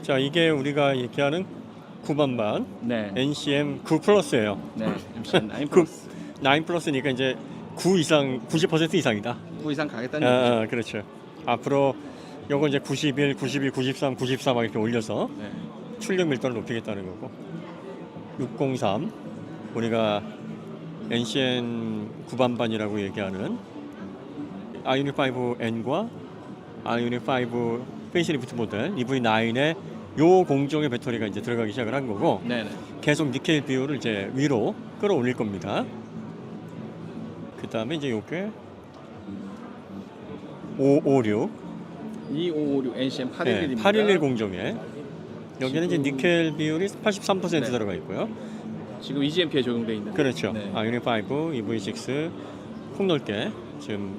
자, 이게 우리가 얘기하는 9반반 네. NCM 9 플러스예요. 네. MCM 9 9 플러스. 9 플러스니까 이제 9 이상 90% 이상이다. 9 이상 가겠다는 얘기죠. 그렇죠. 앞으로 요거 이제 91, 92, 93, 94 막 이렇게 올려서 네. 출력 밀도를 높이겠다는 거고. 603 우리가 NCM 9반반이라고 얘기하는 아이오닉 5N과 아이오닉 5 페이스리프트 모델 EV9의 요 공정의 배터리가 이제 들어가기 시작을 한 거고, 네네. 계속 니켈 비율을 이제 위로 끌어올릴 겁니다. 그 다음에 이제 요게 556 2556 NCM 811입니다. 811 공정에 여기는 이제 지금- 니켈 비율이 83% 네. 들어가 있고요. 지금 EGMP에 적용되어 있는. 그렇죠. 네. 아이오닉 5 EV6 폭넓게 지금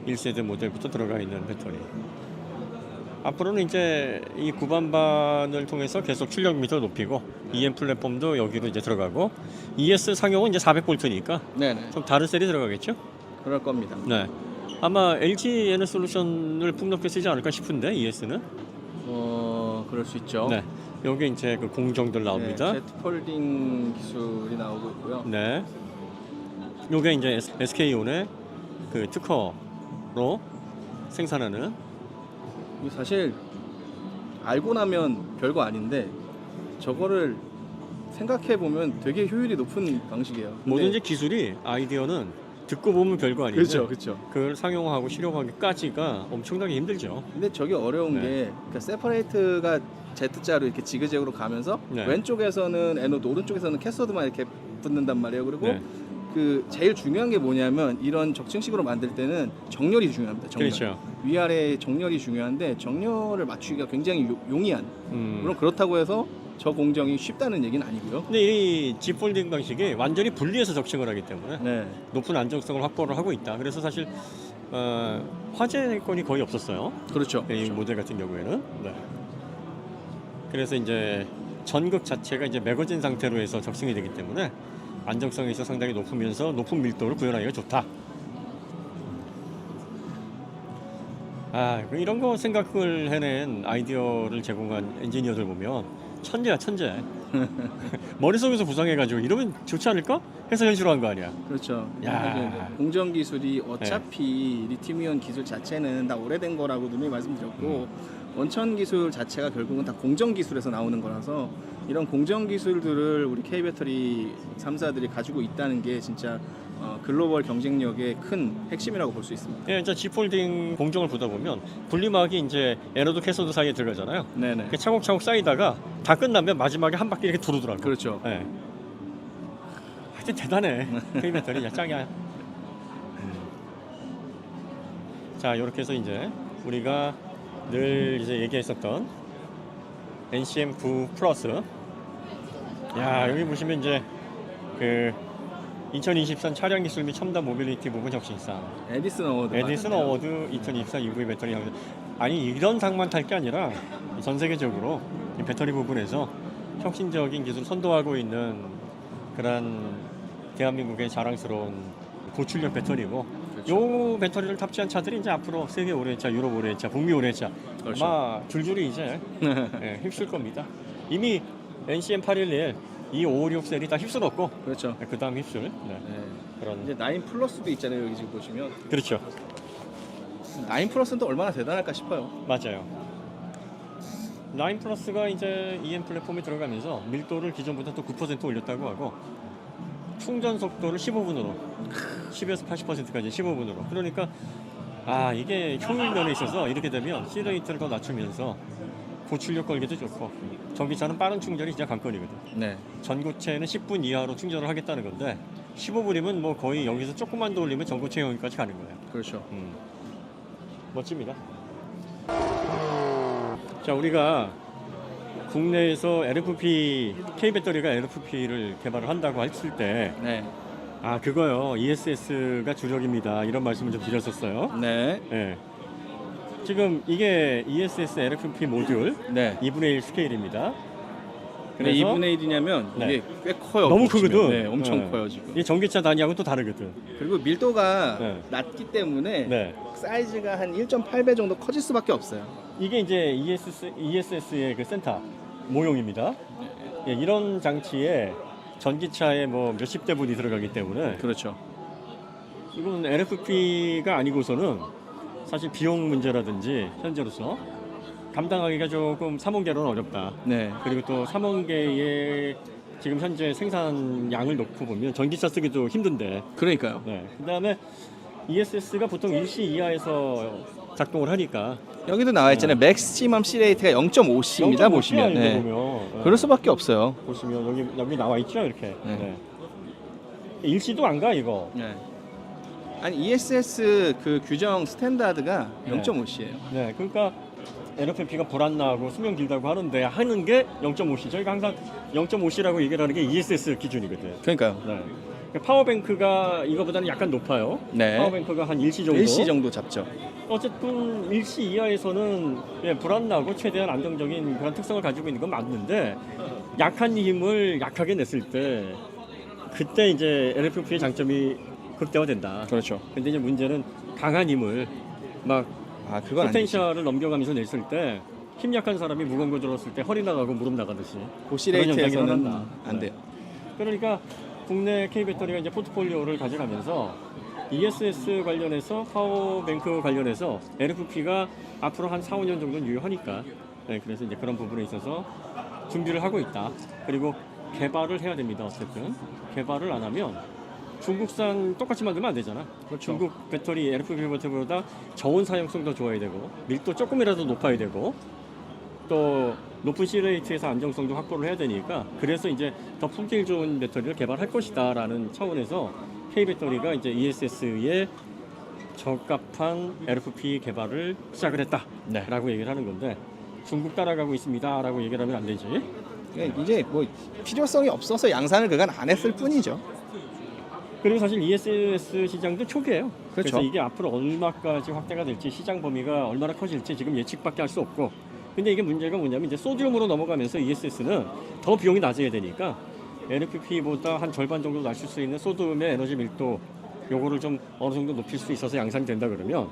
1세대 모델부터 들어가 있는 배터리. 앞으로는 이제 이 9반반을 통해서 계속 출력 미터를 높이고 EM 플랫폼도 여기로 이제 들어가고 ES 상용은 이제 400V니까 네네. 좀 다른 셀이 들어가겠죠? 그럴 겁니다. 네. 아마 LG 에너 솔루션을 폭넓게 쓰지 않을까 싶은데 ES는. 그럴 수 있죠. 네. 여기 이제 그 공정들 나옵니다. 네, Z 폴딩 기술이 나오고 있고요. 네. 요게 이제 SK온의 그 특허로 생산하는. 이게 사실 알고 나면 별거 아닌데 저거를 생각해 보면 되게 효율이 높은 방식이에요. 근데- 뭐든지 기술이 아이디어는 듣고 보면 별거 아닌데 그렇죠, 그렇죠. 그걸 상용화하고 실용화하기까지가 엄청나게 힘들죠. 근데 저게 어려운 네. 게 그러니까 세퍼레이트가 Z자로 이렇게 지그재그로 가면서 네. 왼쪽에서는 에노드, 오른쪽에서는 캐서드만 이렇게 붙는단 말이에요. 그리고 네. 그 제일 중요한 게 뭐냐면 이런 적층식으로 만들 때는 정렬이 중요합니다. 정렬. 그렇죠. 위아래 정렬이 중요한데 정렬을 맞추기가 굉장히 용이한. 음. 물론 그렇다고 해서 저 공정이 쉽다는 얘기는 아니고요. 근데 이 G폴딩 방식이 완전히 분리해서 적층을 하기 때문에 네. 높은 안정성을 확보를 하고 있다. 그래서 사실 화재 건이 거의 없었어요. 그렇죠. 이 그렇죠. 모델 같은 경우에는. 네. 그래서 이제 전극 자체가 이제 매거진 상태로 해서 적층이 되기 때문에 안정성이 있어 상당히 높으면서 높은 밀도를 구현하기가 좋다. 이런 거 생각을 해낸 아이디어를 제공한 엔지니어들 보면 천재야, 천재. 머릿속에서 구상해가지고 이러면 좋지 않을까? 해서 현실화한 거 아니야. 그렇죠. 야. 그래서 공정 기술이 어차피 리튬이온 기술 자체는 다 오래된 거라고 누누이 말씀드렸고 원천 기술 자체가 결국은 다 공정 기술에서 나오는 거라서 이런 공정 기술들을 우리 K배터리 3사들이 가지고 있다는 게 진짜 글로벌 경쟁력의 큰 핵심이라고 볼 수 있습니다. 예, 이제 G폴딩 공정을 보다 보면 분리막이 이제 에너드 캐소드 사이에 들어가잖아요. 네네. 그 차곡차곡 쌓이다가 다 끝나면 마지막에 한 바퀴 이렇게 두르더라고. 그렇죠. 예. 하여튼 대단해. K배터리 야 짱이야. 자, 이렇게 해서 이제 우리가 늘 이제 얘기했었던 NCM 9 플러스. 야, 여기 보시면 이제 그 2023 차량 기술 및 첨단 모빌리티 부분 혁신상 에디슨 어워드. 에디슨 받았네요. 어워드 2024 EV 배터리 혁신. 아니 이런 상만 탈 게 아니라 전 세계적으로 이 배터리 부분에서 혁신적인 기술 선도하고 있는 그런 대한민국의 자랑스러운 고출력 배터리고, 그렇죠. 요 배터리를 탑재한 차들이 이제 앞으로 세계 5륜차, 유럽 5륜차, 북미 5륜차 그렇죠. 아마 줄줄이 이제 휩쓸 겁니다. 이미 NCM 811, 이 556 셀이 다 휩쓸었고, 그렇죠. 그 다음 휩쓸. 네. 네. 그런. 이제 9 플러스도 있잖아요. 여기 지금 보시면 그렇죠. 9 플러스는 또 얼마나 대단할까 싶어요. 맞아요. 9 플러스가 이제 EM 플랫폼에 들어가면서 밀도를 기존보다 또 9% 올렸다고 하고, 충전 속도를 15분으로 10에서 80%까지 15분으로. 그러니까 이게 효율 면에 있어서 이렇게 되면 C레이트를 더 낮추면서 고출력 걸기도 좋고, 전기차는 빠른 충전이 진짜 관건이거든. 네. 전고체는 10분 이하로 충전을 하겠다는 건데 15분이면 뭐 거의 여기서 조금만 더 올리면 전고체 용량까지 가는 거예요. 그렇죠. 멋집니다. 자, 우리가 국내에서 LFP, K배터리가 LFP를 개발을 한다고 했을 때 네. 그거요, ESS가 주력입니다, 이런 말씀을 좀 드렸었어요. 네. 예. 지금 이게 ESS LFP 모듈 네. 2분의 1 스케일입니다. 근데 그래서 2분의 1이냐면 네. 이게 꽤 커요. 너무 보시면. 크거든. 네, 엄청 네. 커요 지금. 이 전기차 단위하고 또 다르거든. 그리고 밀도가 네. 낮기 때문에 네. 사이즈가 한 1.8배 정도 커질 수밖에 없어요. 이게 이제 ESS의 그 센터 모형입니다. 예, 이런 장치에 전기차에 뭐 몇십 대 분이 들어가기 때문에 그렇죠. 이건 LFP가 아니고서는 사실 비용 문제라든지 현재로서 감당하기가 조금 삼원계로는 어렵다. 네. 그리고 또 삼원계의 지금 현재 생산량을 놓고 보면 전기차 쓰기도 힘든데. 그러니까요. 네. 그다음에 ESS가 보통 일시 이하에서 작동을 하니까 여기도 나와 있잖아요. 맥시멈 C레이트가 0.5C입니다. 보시면. 네. 그럴 수밖에 없어요. 보시면 여기 나와 있죠, 이렇게. 네. 네. 일시도 안 가 이거. 네. 아니 ESS 그 규정 스탠다드가 네. 0.5C예요. 네. 그러니까 LFP가 불안나고 수명 길다고 하는데 하는 게 0.5C. 저희가 항상 0.5C라고 얘기를 하는 게 ESS 기준이거든. 그러니까요. 네. 그러니까 파워뱅크가 이거보다는 약간 높아요. 네. 파워뱅크가 한 1C 정도. 1C 정도 잡죠. 어쨌든 1C 이하에서는 예, 불안나고 최대한 안정적인 그런 특성을 가지고 있는 건 맞는데 약한 힘을 약하게 냈을 때 그때 이제 LFP의 장점이 극대화된다. 그렇죠. 근데 이제 문제는 강한 힘을 막 그건 아니죠. 포텐셜을 넘겨가면서 냈을 때 힘 약한 사람이 무거운 거 들었을 때 허리 나가고 무릎 나가듯이 고시 그런 현상이 레이트에서는 일어난다. 안 돼요. 그러니까 국내 K배터리가 이제 포트폴리오를 가져가면서 ESS 관련해서 파워뱅크 관련해서 LFP가 앞으로 한 4, 5년 정도는 유효하니까 네, 그래서 이제 그런 부분에 있어서 준비를 하고 있다. 그리고 개발을 해야 됩니다. 어쨌든 개발을 안 하면 중국산 똑같이 만들면 안 되잖아. 그렇죠. 중국 배터리 LFP 배터리보다 저온 사용성도 좋아야 되고 밀도 조금이라도 높아야 되고 또 높은 C레이트에서 안정성도 확보를 해야 되니까 그래서 이제 더 품질 좋은 배터리를 개발할 것이다라는 차원에서 K배터리가 이제 ESS에 적합한 LFP 개발을 시작을 했다라고 얘기를 하는 건데 중국 따라가고 있습니다라고 얘기를 하면 안 되지. 이제 뭐 필요성이 없어서 양산을 그간 안 했을 뿐이죠. 그리고 사실 ESS 시장도 초기예요. 그렇죠. 그래서 이게 앞으로 얼마까지 확대가 될지 시장 범위가 얼마나 커질지 지금 예측밖에 할 수 없고 근데 이게 문제가 뭐냐면 이제 소듐으로 넘어가면서 ESS는 더 비용이 낮아야 되니까 LFP보다 한 절반 정도 낮출 수 있는 소듐의 에너지 밀도 요거를 좀 어느 정도 높일 수 있어서 양산이 된다 그러면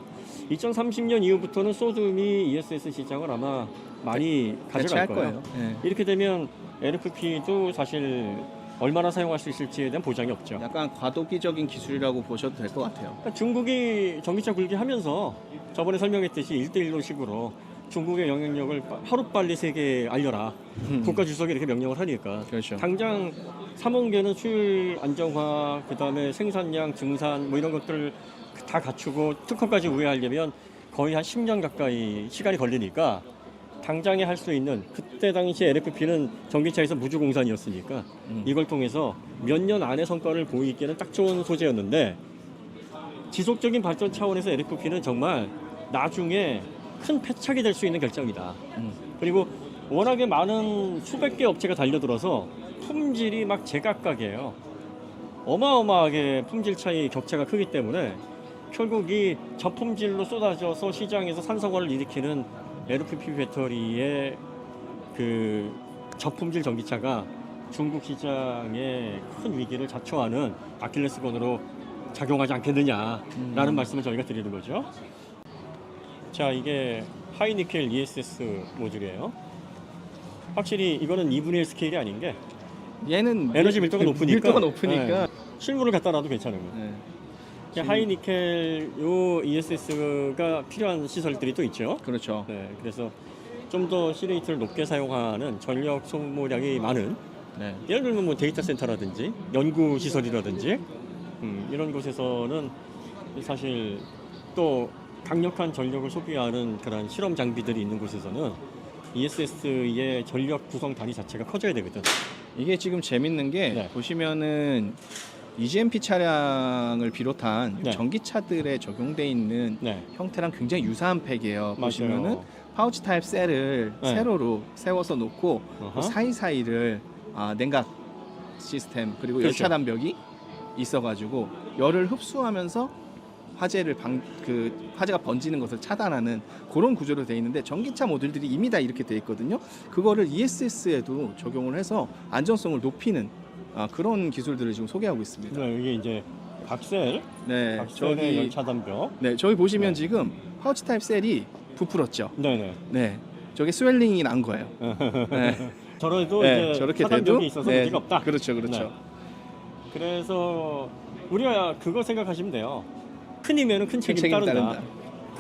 2030년 이후부터는 소듐이 ESS 시장을 아마 많이 가져갈 거예요. 네. 이렇게 되면 LFP도 사실 얼마나 사용할 수 있을지에 대한 보장이 없죠. 약간 과도기적인 기술이라고 보셔도 될 것 같아요. 그러니까 중국이 전기차 굴기 하면서 저번에 설명했듯이 1대1로 식으로 중국의 영향력을 하루빨리 세계에 알려라. 국가 주석이 이렇게 명령을 하니까 그렇죠. 당장 3원계는 수율 안정화, 그다음에 생산량, 증산 뭐 이런 것들을 다 갖추고 특허까지 우회하려면 거의 한 10년 가까이 시간이 걸리니까 당장에 할 수 있는 그때 당시 LFP는 전기차에서 무주공산이었으니까 이걸 통해서 몇 년 안에 성과를 보이기에는 딱 좋은 소재였는데 지속적인 발전 차원에서 LFP는 정말 나중에 큰 패착이 될 수 있는 결정이다. 그리고 워낙에 많은 수백 개 업체가 달려들어서 품질이 막 제각각이에요. 어마어마하게 품질 차이 격차가 크기 때문에 결국 이 저품질로 쏟아져서 시장에서 산성화를 일으키는 LFP 배터리의 그 저품질 전기차가 중국 시장에 큰 위기를 자초하는 아킬레스건으로 작용하지 않겠느냐라는 말씀을 저희가 드리는 거죠. 자, 이게 하이니켈 ESS 모듈이에요. 확실히 이거는 2분의 1 스케일이 아닌 게 얘는 에너지 밀도가 높으니까 높으니까. 네, 실물을 갖다 놔도 괜찮은 거예요. 네. 하이니켈 요 ESS가 필요한 시설들이 또 있죠. 그렇죠. 네, 그래서 좀 더 C레이트를 높게 사용하는 전력 소모량이 많은 네. 예를 들면 뭐 데이터 센터라든지 연구 시설이라든지 이런 곳에서는 사실 또 강력한 전력을 소비하는 그런 실험 장비들이 있는 곳에서는 ESS의 전력 구성 단위 자체가 커져야 되거든. 이게 지금 재밌는 게 네. 보시면은 EGMP 차량을 비롯한 네. 전기차들에 적용돼 있는 네, 형태랑 굉장히 유사한 팩이에요. 보시면은 맞아요. 파우치 타입 셀을 네. 세로로 세워서 놓고 어허. 그 사이사이를 냉각 시스템 그리고 그렇죠. 열차단벽이 있어가지고 열을 흡수하면서 화재가 번지는 것을 차단하는 그런 구조로 되어 있는데 전기차 모듈들이 이미 다 이렇게 되어 있거든요. 그거를 ESS에도 적용을 해서 안정성을 높이는 그런 기술들을 지금 소개하고 있습니다. 네, 이게 이제 박셀, 네, 박셀의 저기 열차단벽. 네, 저기 보시면 네. 지금 파우치 타입 셀이 부풀었죠. 네네. 네, 저게 스웰링이 난 거예요. 네. 저래도 네, 이제 저렇게 차단벽이 돼도 있어서 네, 문제가 없다. 그렇죠, 그렇죠. 네. 그래서 우리가 그거 생각하시면 돼요. 큰 힘에는 큰 책임이 따른다.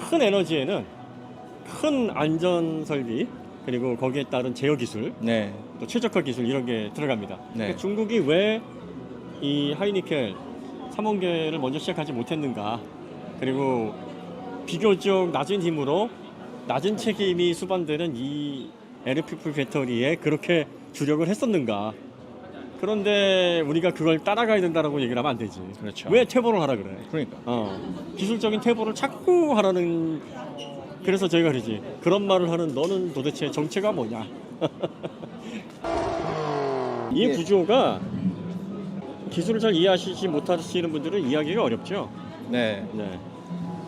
큰 에너지에는 큰 안전 설비 그리고 거기에 따른 제어 기술 네, 또 최적화 기술 이런 게 들어갑니다. 네. 그러니까 중국이 왜 이 하이니켈 3원계를 먼저 시작하지 못했는가, 그리고 비교적 낮은 힘으로 낮은 책임이 수반되는 이 LFP 배터리에 그렇게 주력을 했었는가. 그런데 우리가 그걸 따라가야 된다라고 얘기를 하면 안 되지. 그렇죠. 왜 퇴보를 하라 그래? 그러니까. 기술적인 퇴보를 자꾸 하라는. 그래서 저희가 그러지. 그런 말을 하는 너는 도대체 정체가 뭐냐? 이 네. 구조가 기술을 잘 이해하시지 못하시는 분들은 이해하기가 어렵죠. 네. 네.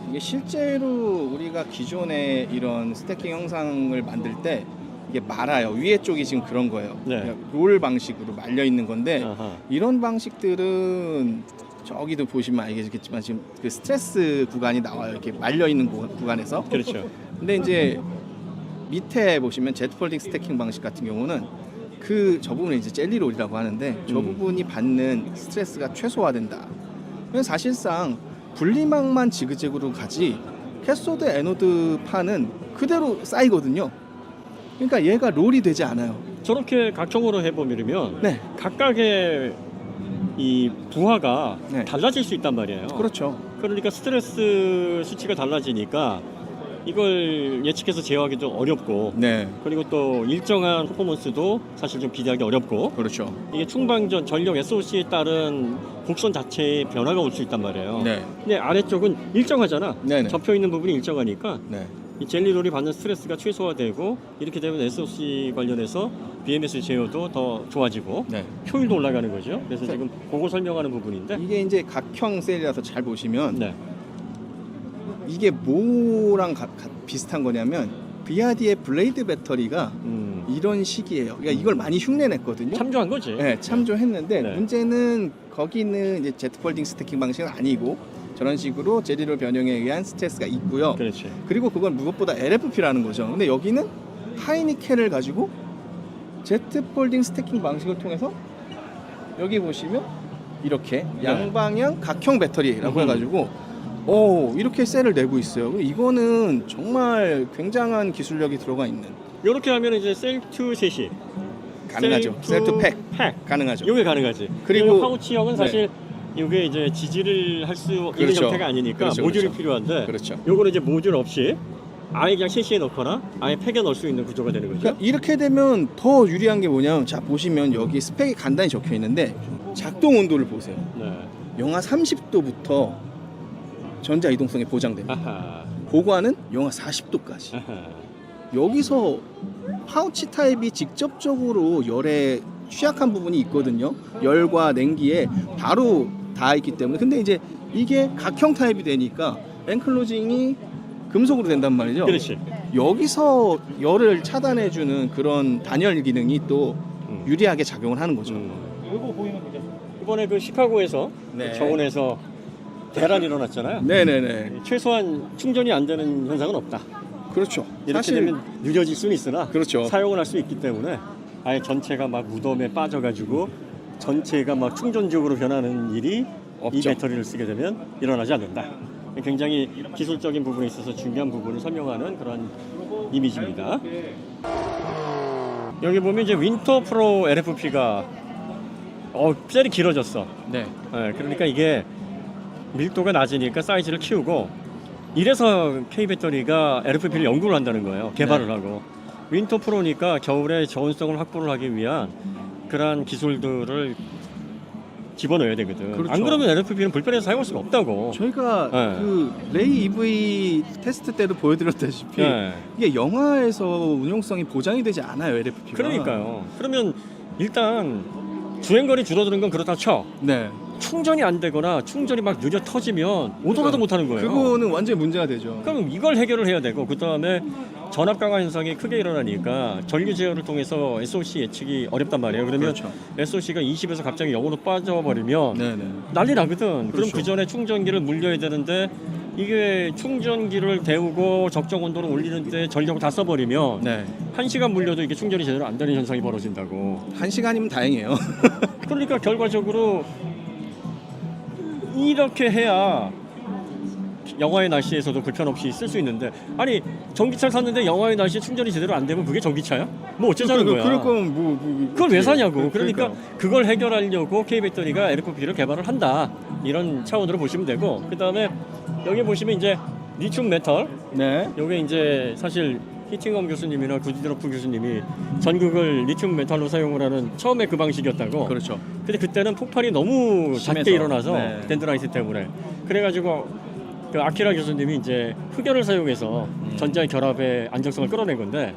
이게 실제로 우리가 기존의 이런 스태킹 형상을 만들 때 이게 말아요. 위에 쪽이 지금 그런 거예요. 네. 그냥 롤 방식으로 말려 있는 건데 아하. 이런 방식들은 저기도 보시면 알겠지만 지금 그 스트레스 구간이 나와요. 이렇게 말려 있는 구간에서. 그렇죠. 근데 이제 밑에 보시면 제트폴딩 스태킹 방식 같은 경우는 저 부분을 이제 젤리롤이라고 하는데 저 부분이 받는 스트레스가 최소화된다. 그래서 사실상 분리막만 지그재그로 가지 캐소드 애노드 판은 그대로 쌓이거든요. 그러니까 얘가 롤이 되지 않아요. 저렇게 각형으로 해보면 네, 각각의 이 부하가 네. 달라질 수 있단 말이에요. 그렇죠. 그러니까 스트레스 수치가 달라지니까 이걸 예측해서 제어하기도 어렵고, 네, 그리고 또 일정한 퍼포먼스도 사실 좀 기대하기 어렵고, 그렇죠. 이게 충방전 전력 SOC에 따른 곡선 자체의 변화가 올 수 있단 말이에요. 네, 근데 아래쪽은 일정하잖아. 네네. 접혀 있는 부분이 일정하니까 네, 이 젤리롤이 받는 스트레스가 최소화되고, 이렇게 되면 SOC 관련해서 BMS 제어도 더 좋아지고 네. 효율도 올라가는 거죠. 그래서 네. 지금 그거 설명하는 부분인데, 이게 이제 각형 셀이라서 잘 보시면 네, 이게 뭐랑 비슷한 거냐면 BRD의 블레이드 배터리가 이런 식이에요. 그러니까 이걸 많이 흉내냈거든요. 참조한 거지. 네, 참조했는데 네. 문제는 거기는 이제 제트폴딩 스태킹 방식은 아니고 저런 식으로 젤리롤 변형에 의한 스트레스가 있고요. 그렇지. 그리고 그건 무엇보다 LFP라는 거죠. 근데 여기는 하이니켈을 가지고 제트폴딩 스태킹 방식을 통해서 여기 보시면 이렇게 네. 양방향 각형 배터리라고 음흠. 해가지고 이렇게 셀을 내고 있어요. 이거는 정말 굉장한 기술력이 들어가 있는 이렇게 하면 이제 셀2 셋이 가능하죠. 셀투 팩 가능하죠. 이게 가능하지. 그리고- 그리고 파우치형은 사실 이게 이제 지지를 할 수 있는 그렇죠. 형태가 아니니까 그렇죠, 모듈이 그렇죠. 필요한데, 그렇죠. 요거는 이제 모듈 없이 아예 그냥 셋시에 넣거나 아예 팩에 넣을 수 있는 구조가 되는 거죠. 그러니까 이렇게 되면 더 유리한 게 뭐냐면 자 보시면 여기 스펙이 간단히 적혀 있는데 작동 온도를 보세요. 네. 영하 30도부터 전자 이동성이 보장됩니다. 아하. 고관은 영하 40도까지. 아하. 여기서 파우치 타입이 직접적으로 열에 취약한 부분이 있거든요. 열과 냉기에 바로 닿아 있기 때문에. 근데 이제 이게 각형 타입이 되니까 엔클로징이 금속으로 된단 말이죠. 그렇지. 여기서 열을 차단해주는 그런 단열 기능이 또 유리하게 작용을 하는 거죠. 이번에 그 시카고에서 네. 저온에서 대란이 일어났잖아요. 네네네. 최소한 충전이 안 되는 현상은 없다. 그렇죠. 이렇게 사실 되면 느려질 수는 있으나 그렇죠. 사용을 할 수 있기 때문에 아예 전체가 막 무덤에 빠져가지고 전체가 막 충전적으로 변하는 일이 이 없죠. 배터리를 쓰게 되면 일어나지 않는다. 굉장히 기술적인 부분에 있어서 중요한 부분을 설명하는 그런 이미지입니다. 여기 보면 이제 윈터 프로 LFP가 셀이 길어졌어. 네. 그러니까 이게 밀도가 낮으니까 사이즈를 키우고, 이래서 K 배터리가 LFP를 연구를 한다는 거예요. 개발을 네. 하고. 윈터 프로니까 겨울에 저온성을 확보를 하기 위한 그러한 기술들을 집어넣어야 되거든. 그렇죠. 안 그러면 LFP는 불편해서 사용할 수가 없다고. 저희가 네. 그 레이 EV 테스트 때도 보여드렸다시피 네. 이게 영화에서 운용성이 보장이 되지 않아요, LFP가. 그러니까요. 그러면 일단 주행거리 줄어드는 건 그렇다 쳐. 네. 충전이 안 되거나 충전이 막 느려 터지면 오도가도 못 하는 거예요. 그거는 완전히 문제가 되죠. 그럼 이걸 해결을 해야 되고, 그 다음에 전압 강화 현상이 크게 일어나니까 전류 제어를 통해서 SOC 예측이 어렵단 말이에요. 그러면 그렇죠. SOC가 20에서 갑자기 0으로 빠져버리면 네네. 난리 나거든. 그럼 그렇죠. 그 전에 충전기를 물려야 되는데 이게 충전기를 데우고 적정 온도를 올리는데 전력을 다 써버리면 네. 1시간 물려도 이게 충전이 제대로 안 되는 현상이 벌어진다고. 1시간이면 다행이에요. 그러니까 결과적으로 이렇게 해야 영하의 날씨에서도 불편 없이 쓸 수 있는데, 아니 전기차를 샀는데 영하의 날씨에 충전이 제대로 안 되면 그게 전기차야? 뭐 어쩌자는 거야? 그럴 거면 뭐 그걸 왜 사냐고. 그러니까 그러니까요. 그걸 해결하려고 K배터리가 LFP를 개발을 한다, 이런 차원으로 보시면 되고, 그 다음에 여기 보시면 이제 리튬 메탈, 네. 요게 이제 사실 히팅엄 교수님이나 구디드러프 교수님이 전극을 리튬 메탈로 사용을 하는 처음에 그 방식이었다고. 그렇죠. 근데 그때는 폭발이 너무 작게 심해서. 일어나서 네. 덴드라이트 때문에, 그래가지고 그 아키라 교수님이 이제 흑연을 사용해서 전자의 결합의 안정성을 끌어낸 건데,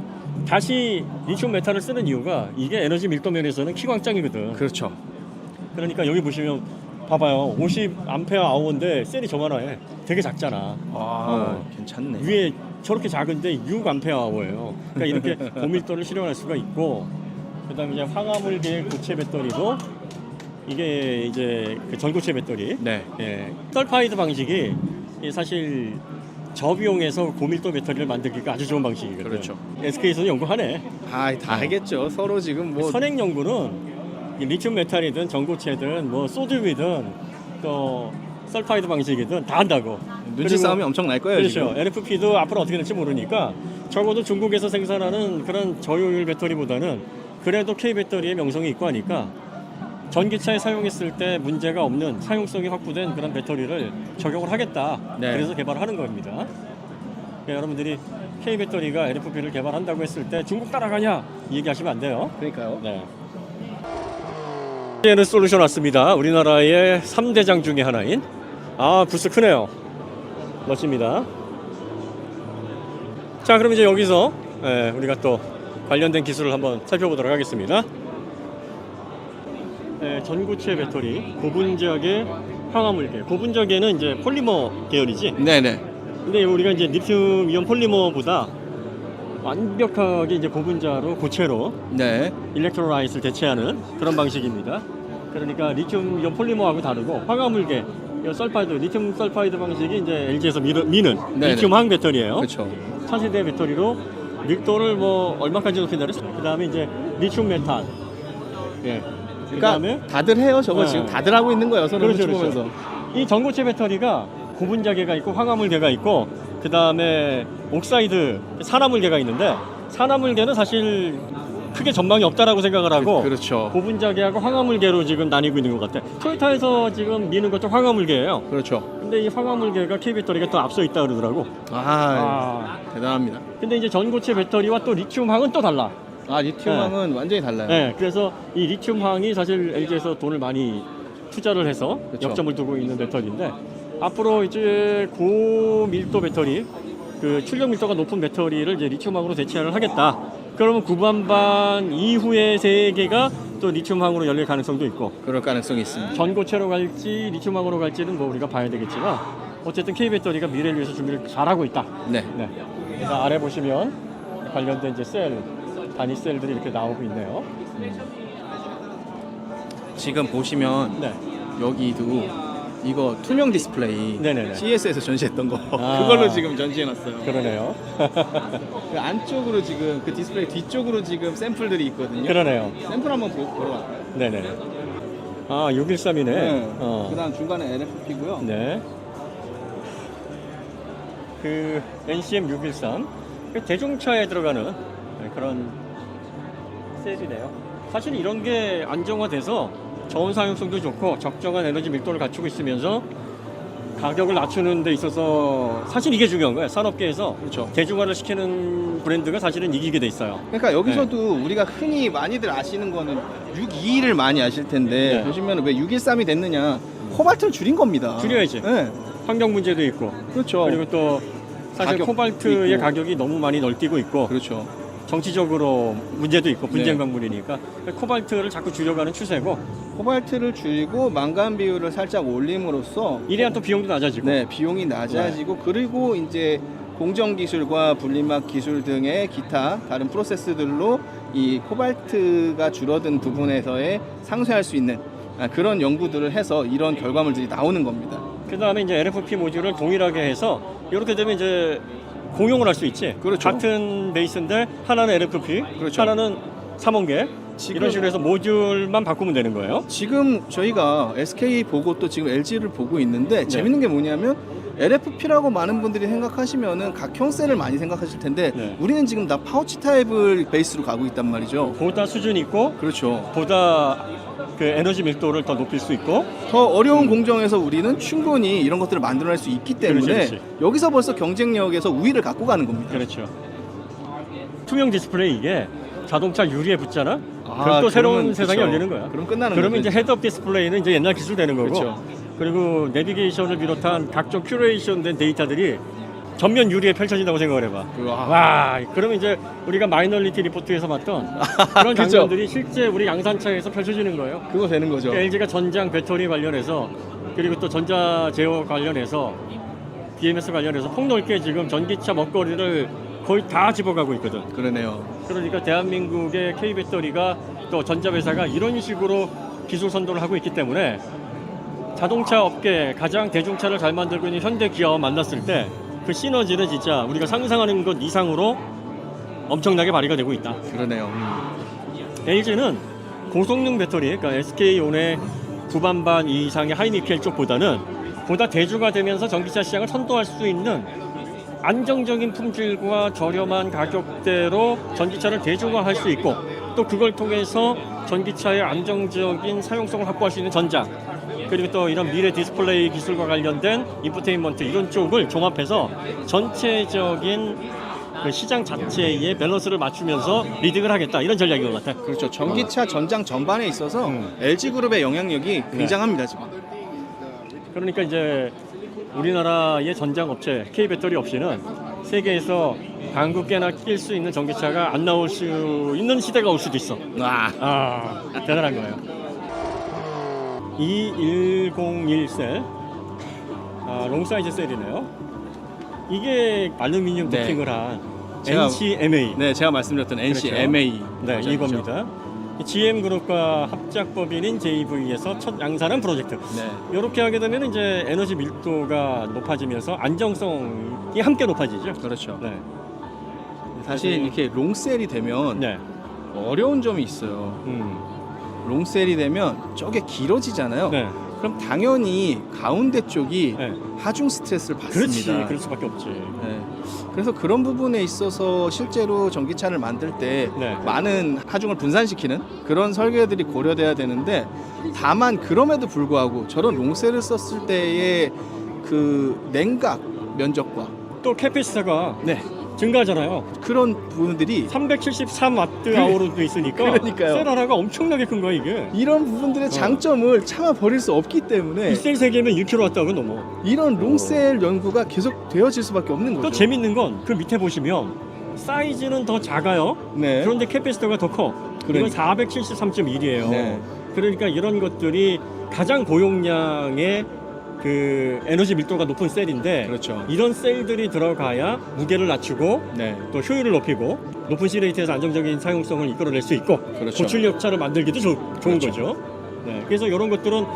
다시 리튬 메탈을 쓰는 이유가 이게 에너지 밀도 면에서는 키광짱이거든. 그렇죠. 그러니까 여기 보시면 봐봐요, 50 암페어 아워인데 셀이 저만해. 되게 작잖아. 괜찮네. 위에 저렇게 작은데 6 암페어 아워예요. 그러니까 이렇게 고밀도를 실현할 수가 있고, 그다음에 이제 황화물계 고체 배터리도 이게 이제 그 전고체 배터리. 네. 예. 설파이드 방식이 사실 저비용에서 고밀도 배터리를 만들기가 아주 좋은 방식이거든요. 그렇죠. SK에서는 연구하네. 다 하겠죠. 서로 지금 뭐 선행 연구는 이 리튬 메탈이든 전고체든 뭐 소듐이든 또 설파이드 방식이든 다 한다고. 눈치 그리고 싸움이 엄청 날 거예요. 그렇죠. 지금. LFP도 앞으로 어떻게 될지 모르니까 적어도 중국에서 생산하는 그런 저효율 배터리보다는 그래도 K 배터리의 명성이 있고 하니까 전기차에 사용했을 때 문제가 없는 사용성이 확보된 그런 배터리를 적용을 하겠다. 네. 그래서 개발하는 겁니다. 그러니까 여러분들이 K 배터리가 LFP를 개발한다고 했을 때 중국 따라가냐 이 얘기하시면 안 돼요. 그러니까요. 네. 이제는 솔루션 왔습니다. 우리나라의 3대장 중에 하나인, 부스 크네요. 멋집니다. 자, 그럼 이제 여기서 우리가 또 관련된 기술을 한번 살펴보도록 하겠습니다. 전고체 배터리, 고분적의 황화물계. 고분적에는 이제 폴리머 계열이지. 네네. 근데 우리가 이제 리튬 이온 폴리머보다 완벽하게 이제 고분자로 고체로 네. 일렉트로라이트를 대체하는 그런 방식입니다. 그러니까 리튬 이온 폴리머하고 다르고 황화물계, 이 설파이드, 리튬 설파이드 방식이 이제 LG에서 미는 네네. 리튬황 배터리예요. 그렇죠. 차세대 배터리로 밀도를 뭐 얼마까지 높인다 그랬어? 그다음에 이제 리튬 메탄. 예. 그러니까 그다음에 다들 해요. 저거 네. 지금 다들 하고 있는 거예요. 서로 그렇죠, 눈치 보면서. 이 전고체 배터리가 고분자계가 있고 황화물계가 있고, 그다음에 옥사이드 산화물계가 있는데, 산화물계는 사실 크게 전망이 없다라고 생각을 하고 그렇죠. 고분자계하고 황화물계로 지금 나뉘고 있는 것 같아. 토요타에서 지금 미는 것도 황화물계예요. 그렇죠. 근데 이 황화물계가 K 배터리가 또 앞서 있다 그러더라고. 대단합니다. 근데 이제 전고체 배터리와 또 리튬황은 또 달라. 리튬황은 완전히 달라요. 네, 그래서 이 리튬황이 사실 LG에서 돈을 많이 투자를 해서 그쵸. 역점을 두고 있는 배터리인데, 앞으로 이제 고밀도 배터리, 그 출력 밀도가 높은 배터리를 이제 리튬황으로 대체를 하겠다. 그러면 구반반 이후의 세계가 또 리튬황으로 열릴 가능성도 있고, 그럴 가능성이 있습니다. 전고체로 갈지 리튬황으로 갈지는 뭐 우리가 봐야 되겠지만, 어쨌든 K 배터리가 미래를 위해서 준비를 잘하고 있다. 네. 네. 그러니까 아래 보시면 관련된 이제 단위 셀들이 이렇게 나오고 있네요. 지금 보시면 네. 여기도 이거 투명 디스플레이 네네네. CES에서 전시했던 거 아. 그걸로 지금 전시해놨어요. 그러네요. 그 안쪽으로 지금 그 디스플레이 뒤쪽으로 지금 샘플들이 있거든요. 그러네요. 샘플 한번 보러 갈까요? 네네. 613이네. 그다음 중간에 LFP고요. 네. 그 NCM 613 대중차에 들어가는 그런 셀이네요. 사실 이런 게 안정화돼서 저온 사용성도 좋고 적정한 에너지 밀도를 갖추고 있으면서 가격을 낮추는 데 있어서 사실 이게 중요한 거예요. 산업계에서 그렇죠. 대중화를 시키는 브랜드가 사실은 이기게 돼 있어요. 그러니까 여기서도 우리가 흔히 많이들 아시는 거는 621을 많이 아실 텐데 네. 보시면 왜 613이 됐느냐? 코발트를 줄인 겁니다. 줄여야지. 네. 환경 문제도 있고, 그렇죠. 그리고 또 사실 가격도 코발트의 있고. 가격이 너무 많이 널뛰고 있고, 그렇죠. 정치적으로 문제도 있고 분쟁 네. 광물이니까 코발트를 자꾸 줄여가는 추세고, 코발트를 줄이고 망간 비율을 살짝 올림으로써 이래야 또 비용도 낮아지고. 네, 비용이 낮아지고 그리고 이제 공정 기술과 분리막 기술 등의 기타 다른 프로세스들로 이 코발트가 줄어든 부분에서의 상쇄할 수 있는 그런 연구들을 해서 이런 결과물들이 나오는 겁니다. 그 다음에 이제 LFP 모듈을 동일하게 해서 이렇게 되면 이제 공용을 할 수 있지. 그렇죠. 같은 베이스인데 하나는 LFP, 그렇죠. 하나는 삼원계. 지금- 이런 식으로 해서 모듈만 바꾸면 되는 거예요. 지금 저희가 SK 보고 또 지금 LG를 보고 있는데 네. 재밌는 게 뭐냐면 LFP라고 많은 분들이 생각하시면은 각형 셀을 많이 생각하실 텐데 네. 우리는 지금 다 파우치 타입을 베이스로 가고 있단 말이죠. 보다 수준이 있고 그렇죠. 보다 그 에너지 밀도를 더 높일 수 있고 더 어려운 공정에서 우리는 충분히 이런 것들을 만들어낼 수 있기 때문에 그렇지. 여기서 벌써 경쟁력에서 우위를 갖고 가는 겁니다. 그렇죠. 투명 디스플레이 이게 자동차 유리에 붙잖아. 아, 그럼 또 새로운 그러면 세상이 그쵸. 열리는 거야. 그럼 끝나는 그러면 거죠. 이제 헤드업 디스플레이는 이제 옛날 기술 되는 거고. 그렇죠. 그리고 내비게이션을 비롯한 각종 큐레이션된 데이터들이 전면 유리에 펼쳐진다고 생각을 해봐. 와, 그러면 이제 우리가 마이너리티 리포트에서 봤던 그런 그쵸. 장면들이 실제 우리 양산차에서 펼쳐지는 거예요. 그거 되는 거죠. LG가 전장 배터리 관련해서 그리고 또 전자 제어 관련해서 BMS 관련해서 폭넓게 지금 전기차 먹거리를 거의 다 집어가고 있거든. 그러네요. 그러니까 대한민국의 K배터리가 또 전자회사가 이런 식으로 기술 선도를 하고 있기 때문에 자동차 업계 가장 대중차를 잘 만들고 있는 현대 기아와 만났을 때 그 시너지는 진짜 우리가 상상하는 것 이상으로 엄청나게 발휘가 되고 있다. 그러네요. LG는 고성능 배터리, 그러니까 SK온의 구반반 이상의 하이니켈 쪽보다는 보다 대중화되면서 전기차 시장을 선도할 수 있는 안정적인 품질과 저렴한 가격대로 전기차를 대중화할 수 있고 또 그걸 통해서 전기차의 안정적인 사용성을 확보할 수 있는 전장 그리고 또 이런 미래 디스플레이 기술과 관련된 인포테인먼트 이런 쪽을 종합해서 전체적인 그 시장 자체의 밸런스를 맞추면서 리딩을 하겠다 이런 전략인 것 같아. 그렇죠. 전기차 전장 전반에 있어서 LG그룹의 영향력이 굉장합니다 지금. 그러니까 이제 우리나라의 전장 업체 K배터리 없이는 세계에서 한국계나 낄 수 있는 전기차가 안 나올 수 있는 시대가 올 수도 있어. 와. 대단한 거예요. 2101 셀, 롱사이즈 셀이네요. 이게 알루미늄 네. 도킹을 한 제가- NCMA. 네, 제가 말씀드렸던 NCMA. 네, 이겁니다. GM그룹과 합작법인인 JV에서 첫 양산한 프로젝트. 네. 이렇게 하게 되면 이제 에너지 밀도가 높아지면서 안정성이 함께 높아지죠. 그렇죠. 네. 사실 이렇게 롱셀이 되면 네. 어려운 점이 있어요. 음. 롱셀이 되면 저게 길어지잖아요. 네. 그럼 당연히 가운데 쪽이 네. 하중 스트레스를 그렇지. 받습니다. 그럴 수밖에 없지. 네. 그래서 그런 부분에 있어서 실제로 전기차를 만들 때 네. 많은 하중을 분산시키는 그런 설계들이 고려돼야 되는데 다만 그럼에도 불구하고 저런 롱셀을 썼을 때의 그 냉각 면적과 또 캐피시터가 네. 증가하잖아요. 그런 부분들이 373와트 아워로도 있으니까 그러니까요. 셀 하나가 엄청나게 큰 거야 이게. 이런 부분들의 장점을 참아 버릴 수 없기 때문에 이 셀 3개면 6kW하고 넘어. 이런 롱셀 연구가 계속 되어질 수밖에 없는 거죠. 또 재밌는 건 그 밑에 보시면 사이즈는 더 작아요. 네. 그런데 캐피시터가 더 커. 이건 그러니까. 473.1이에요. 네. 그러니까 이런 것들이 가장 고용량의 그 에너지 밀도가 높은 셀인데 그렇죠. 이런 셀들이 들어가야 무게를 낮추고 네. 또 효율을 높이고 높은 C레이트에서 안정적인 사용성을 이끌어낼 수 있고 그렇죠. 고출력 차를 만들기도 좋은 그렇죠. 거죠. 네, 그래서 이런 것들은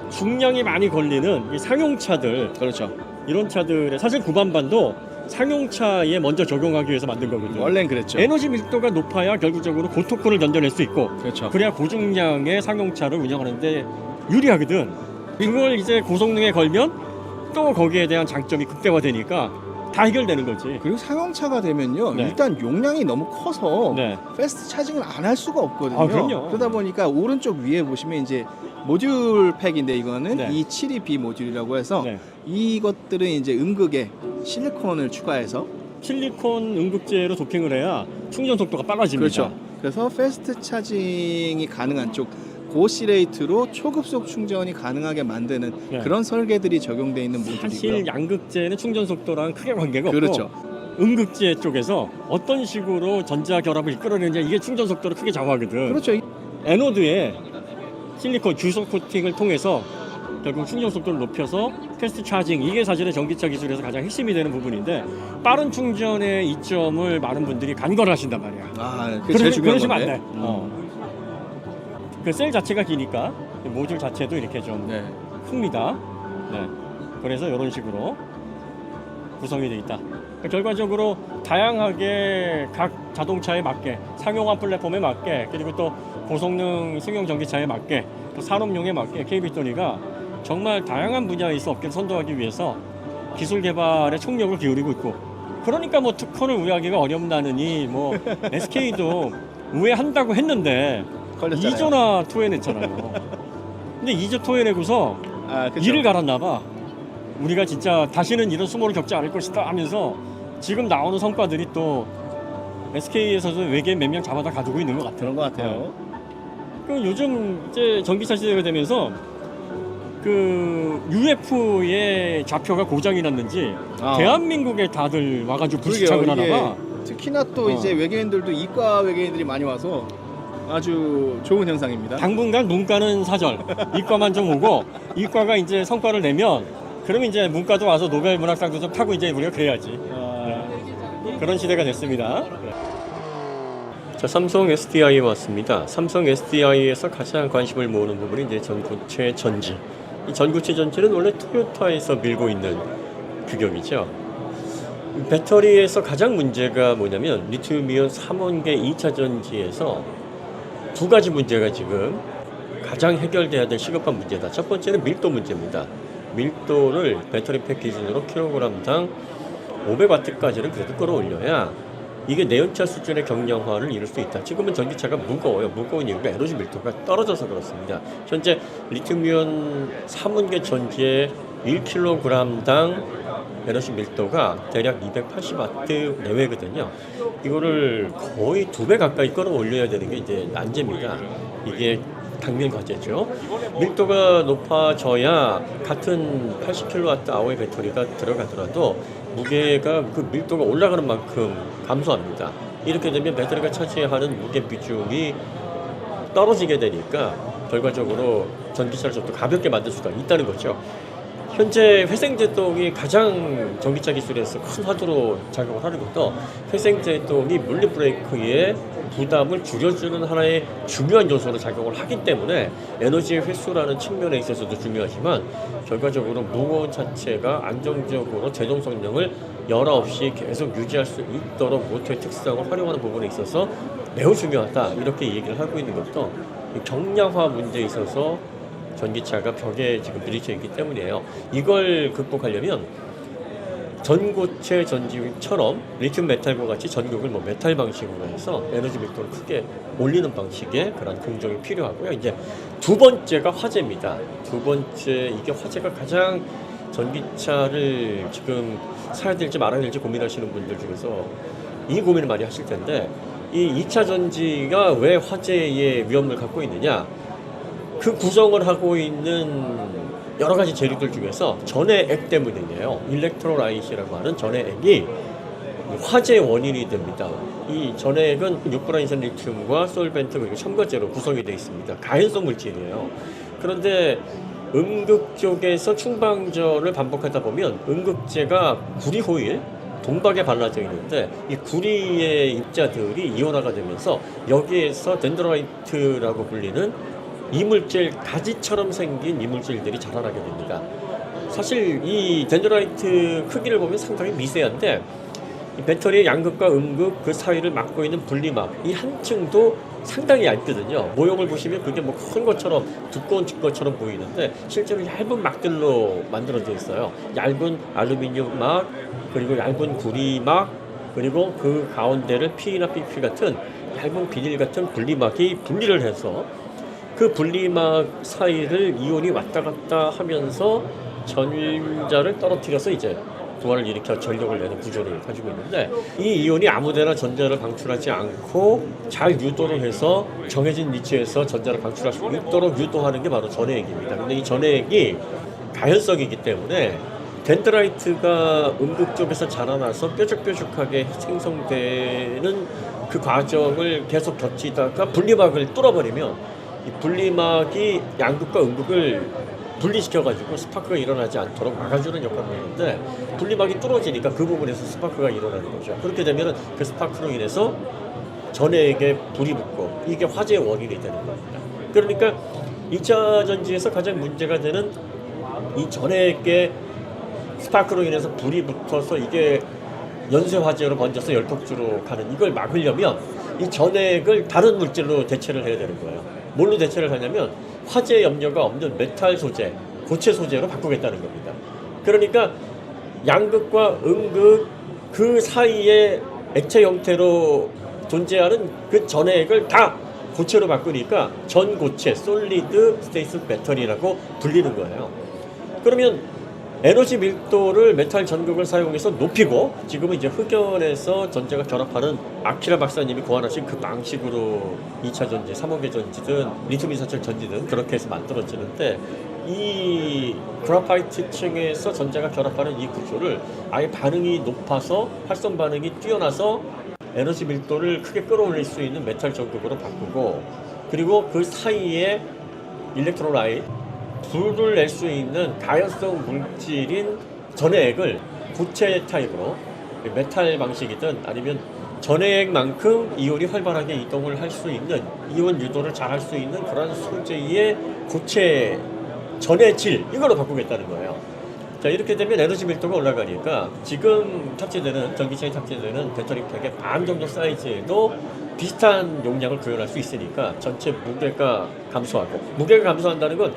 중량이 많이 걸리는 이 상용차들 그렇죠. 이런 차들의 사실 구반반도 상용차에 먼저 적용하기 위해서 만든 거거든요. 원래는 그랬죠. 에너지 밀도가 높아야 결국적으로 고토크를 견뎌낼 수 있고 그렇죠. 그래야 고중량의 상용차를 운영하는데 유리하거든. 그걸 이제 고성능에 걸면 또 거기에 대한 장점이 극대화되니까 다 해결되는 거지. 그리고 상용차가 되면요. 네. 일단 용량이 너무 커서 네. 패스트 차징을 안 할 수가 없거든요. 아, 그럼요. 그러다 보니까 오른쪽 위에 보시면 이제 모듈 팩인데 이거는 네. 272B 모듈이라고 해서 네. 이것들은 이제 음극에 실리콘을 추가해서 실리콘 음극재로 도핑을 해야 충전 속도가 빨라집니다. 그렇죠. 그래서 패스트 차징이 가능한 쪽 고시레이트로 초급속 충전이 가능하게 만드는 네. 그런 설계들이 적용되어 있는 모듈이고요. 사실 양극재는 충전 속도랑 크게 관계가 그렇죠. 없고 음극재 쪽에서 어떤 식으로 전자 결합을 이끌어내느냐 이게 충전 속도를 크게 좌우하거든. 그렇죠. 에노드에 실리콘 주석 코팅을 통해서 결국 충전 속도를 높여서 패스트 차징 이게 사실은 전기차 기술에서 가장 핵심이 되는 부분인데 빠른 충전의 이점을 많은 분들이 간과를 하신단 말이야. 아, 그게 제일 중요한 그러시면 건데. 안 돼. 그 셀 자체가 기니까 모듈 자체도 이렇게 좀 네. 큽니다. 네. 그래서 이런 식으로 구성이 되어 있다. 결과적으로 다양하게 각 자동차에 맞게, 상용화 플랫폼에 맞게, 그리고 또 고성능 승용 전기차에 맞게, 또 산업용에 맞게 K빅토리가 정말 다양한 분야에서 업계를 선도하기 위해서 기술 개발에 총력을 기울이고 있고, 그러니까 뭐 특허를 우회하기가 어렵다느니 뭐 SK도 우회한다고 했는데 걸렸잖아요. 2조나 토해냈잖아요. 근데 2조 토해내고서 그쵸. 이를 갈았나 봐. 우리가 진짜 다시는 이런 수모를 겪지 않을 것이다 하면서 지금 나오는 성과들이 또 SK에서도 외계인 몇 명 잡아다 가지고 있는 것 같아요. 그런 것 같아요. 그 요즘 이제 전기차 시대가 되면서 그 UF의 좌표가 고장이 났는지 대한민국에 다들 와가지고 불시착을 하나 봐. 특히나 또 이제 외계인들도 이과 외계인들이 많이 와서 아주 좋은 현상입니다. 당분간 문과는 사절, 이과만 좀 오고, 이과가 이제 성과를 내면 그러면 이제 문과도 와서 노벨 문학상도 좀 타고 이제 우리가 그래야지. 그런 시대가 됐습니다. 자, 삼성 SDI에 왔습니다. 삼성 SDI에서 가장 관심을 모으는 부분이 이제 전고체 전지. 이 전고체 전지는 원래 토요타에서 밀고 있는 규격이죠. 배터리에서 가장 문제가 뭐냐면 리튬이온 3원계 2차 전지에서 두 가지 문제가 지금 가장 해결돼야 될 시급한 문제다. 첫 번째는 밀도 문제입니다. 밀도를 배터리 팩 기준으로 킬로그램당 500W까지를 그래도 끌어올려야 이게 내연차 수준의 경량화를 이룰 수 있다. 지금은 전기차가 무거워요. 무거운 이유가 에너지 밀도가 떨어져서 그렇습니다. 현재 리튬이온 3원계 전지의 1kg당 에너지 밀도가 대략 280W 내외거든요. 이거를 거의 2배 가까이 끌어올려야 되는 게 이제 난제입니다. 이게 당면 과제죠. 밀도가 높아져야 같은 80kWh의 배터리가 들어가더라도 무게가 그 밀도가 올라가는 만큼 감소합니다. 이렇게 되면 배터리가 차지하는 무게 비중이 떨어지게 되니까 결과적으로 전기차를 좀 더 가볍게 만들 수가 있다는 거죠. 현재 회생제동이 가장 전기차 기술에서 큰 화두로 작용을 하는 것도 회생제동이 물리 브레이크의 부담을 줄여주는 하나의 중요한 요소로 작용을 하기 때문에 에너지의 회수라는 측면에 있어서도 중요하지만 결과적으로 무거운 자체가 안정적으로 제동 성능을 열화 없이 계속 유지할 수 있도록 모터의 특성을 활용하는 부분에 있어서 매우 중요하다 이렇게 얘기를 하고 있는 것도 경량화 문제에 있어서 전기차가 벽에 지금 부딪혀 있기 때문이에요. 이걸 극복하려면 전고체 전지처럼 리튬 메탈과 같이 전극을 뭐 메탈 방식으로 해서 에너지 밀도를 크게 올리는 방식의 그런 공정이 필요하고요. 이제 두 번째가 화재입니다. 두 번째 이게 화재가 가장 전기차를 지금 사야 될지 말아야 될지 고민하시는 분들 중에서 이 고민을 많이 하실 텐데 이 2차 전지가 왜 화재의 위험을 갖고 있느냐? 그 구성을 하고 있는 여러 가지 재료들 중에서 전해액 때문이에요. 일렉트로라이트라고 하는 전해액이 화재 원인이 됩니다. 이 전해액은 6브라인산 리튬과 솔벤트 그리고 첨가제로 구성이 되어 있습니다. 가연성 물질이에요. 그런데 음극 쪽에서 충방전을 반복하다 보면 음극제가 구리 호일 동박에 발라져 있는데 이 구리의 입자들이 이온화가 되면서 여기에서 덴드라이트라고 불리는 이물질, 가지처럼 생긴 이물질들이 자라나게 됩니다. 사실 이 덴드라이트 크기를 보면 상당히 미세한데 이 배터리의 양극과 음극 그 사이를 막고 있는 분리막 이 한 층도 상당히 얇거든요. 모형을 보시면 그게 뭐 큰 것처럼 두꺼운 것처럼 보이는데 실제로 얇은 막들로 만들어져 있어요. 얇은 알루미늄 막 그리고 얇은 구리막 그리고 그 가운데를 P나 PP 같은 얇은 비닐 같은 분리막이 분리를 해서 그 분리막 사이를 이온이 왔다 갔다 하면서 전자를 떨어뜨려서 이제 부하를 일으켜 전력을 내는 구조를 가지고 있는데 이 이온이 아무데나 전자를 방출하지 않고 잘 유도를 해서 정해진 위치에서 전자를 방출할 수 있도록 유도하는 게 바로 전해액입니다. 근데 이 전해액이 가연성이기 때문에 덴드라이트가 음극 쪽에서 자라나서 뾰족뾰족하게 생성되는 그 과정을 계속 거치다가 분리막을 뚫어버리면 이 분리막이 양극과 음극을 분리시켜가지고 스파크가 일어나지 않도록 막아주는 역할을 하는데 분리막이 뚫어지니까 그 부분에서 스파크가 일어나는 거죠. 그렇게 되면 그 스파크로 인해서 전해액에 불이 붙고 이게 화재의 원인이 되는 겁니다. 그러니까 2차 전지에서 가장 문제가 되는 이 전해액의 스파크로 인해서 불이 붙어서 이게 연쇄 화재로 번져서 열폭주로 가는 이걸 막으려면 이 전액을 다른 물질로 대체를 해야 되는 거예요. 뭘로 대체를 하냐면 화재 염려가 없는 메탈 소재, 고체 소재로 바꾸겠다는 겁니다. 그러니까 양극과 음극 그 사이에 액체 형태로 존재하는 그 전액을 다 고체로 바꾸니까 전고체, 솔리드 스테이트 배터리라고 불리는 거예요. 그러면 에너지 밀도를 메탈 전극을 사용해서 높이고 지금은 이제 흑연에서 전자가 결합하는 아키라 박사님이 고안하신 그 방식으로 2차 전지, 3호계 전지든 리튬 이산철 전지든 그렇게 해서 만들어지는데 이 그래파이트 층에서 전자가 결합하는 이 구조를 아예 반응이 높아서 활성 반응이 뛰어나서 에너지 밀도를 크게 끌어올릴 수 있는 메탈 전극으로 바꾸고 그리고 그 사이에 일렉트로라이트 불을 낼 수 있는 가연성 물질인 전해액을 고체 타입으로 메탈 방식이든 아니면 전해액만큼 이온이 활발하게 이동을 할 수 있는 이온 유도를 잘 할 수 있는 그런 소재의 고체 전해질 이걸로 바꾸겠다는 거예요. 자 이렇게 되면 에너지 밀도가 올라가니까 지금 탑재되는 전기차에 탑재되는 배터리 팩의 반 정도 사이즈에도 비슷한 용량을 구현할 수 있으니까 전체 무게가 감소하고 무게가 감소한다는 건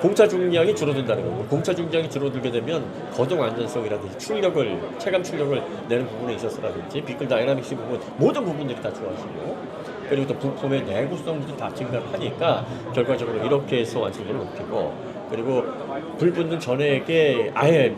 공차 중량이 줄어든다는 거고 공차 중량이 줄어들게 되면 거동 안전성이라든지 출력을 체감 출력을 내는 부분에 있어서라든지 비클 다이나믹스 부분 모든 부분들이 다 좋아지고 그리고 또 부품의 내구성도 다 증가를 하니까 결과적으로 이렇게 해서 완성도를 높이고 그리고 불 붙는 전액에 아예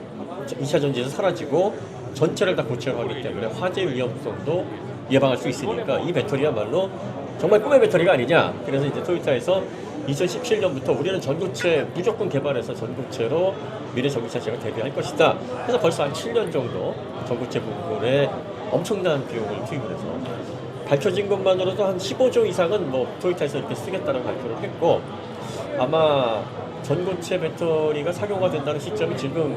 2차 전지에서 사라지고 전체를 다 고체로 하기 때문에 화재 위험성도 예방할 수 있으니까 이 배터리야말로 정말 꿈의 배터리가 아니냐. 그래서 이제 토요타에서 2017년부터 우리는 전고체 무조건 개발해서 전고체로 미래 전기차 시장을 대비할 것이다. 그래서 벌써 한 7년 정도 전고체 부분에 엄청난 비용을 투입을 해서 밝혀진 것만으로도 한 15조 이상은 뭐 토요타에서 이렇게 쓰겠다는 발표를 했고 아마 전고체 배터리가 상용화 된다는 시점이 지금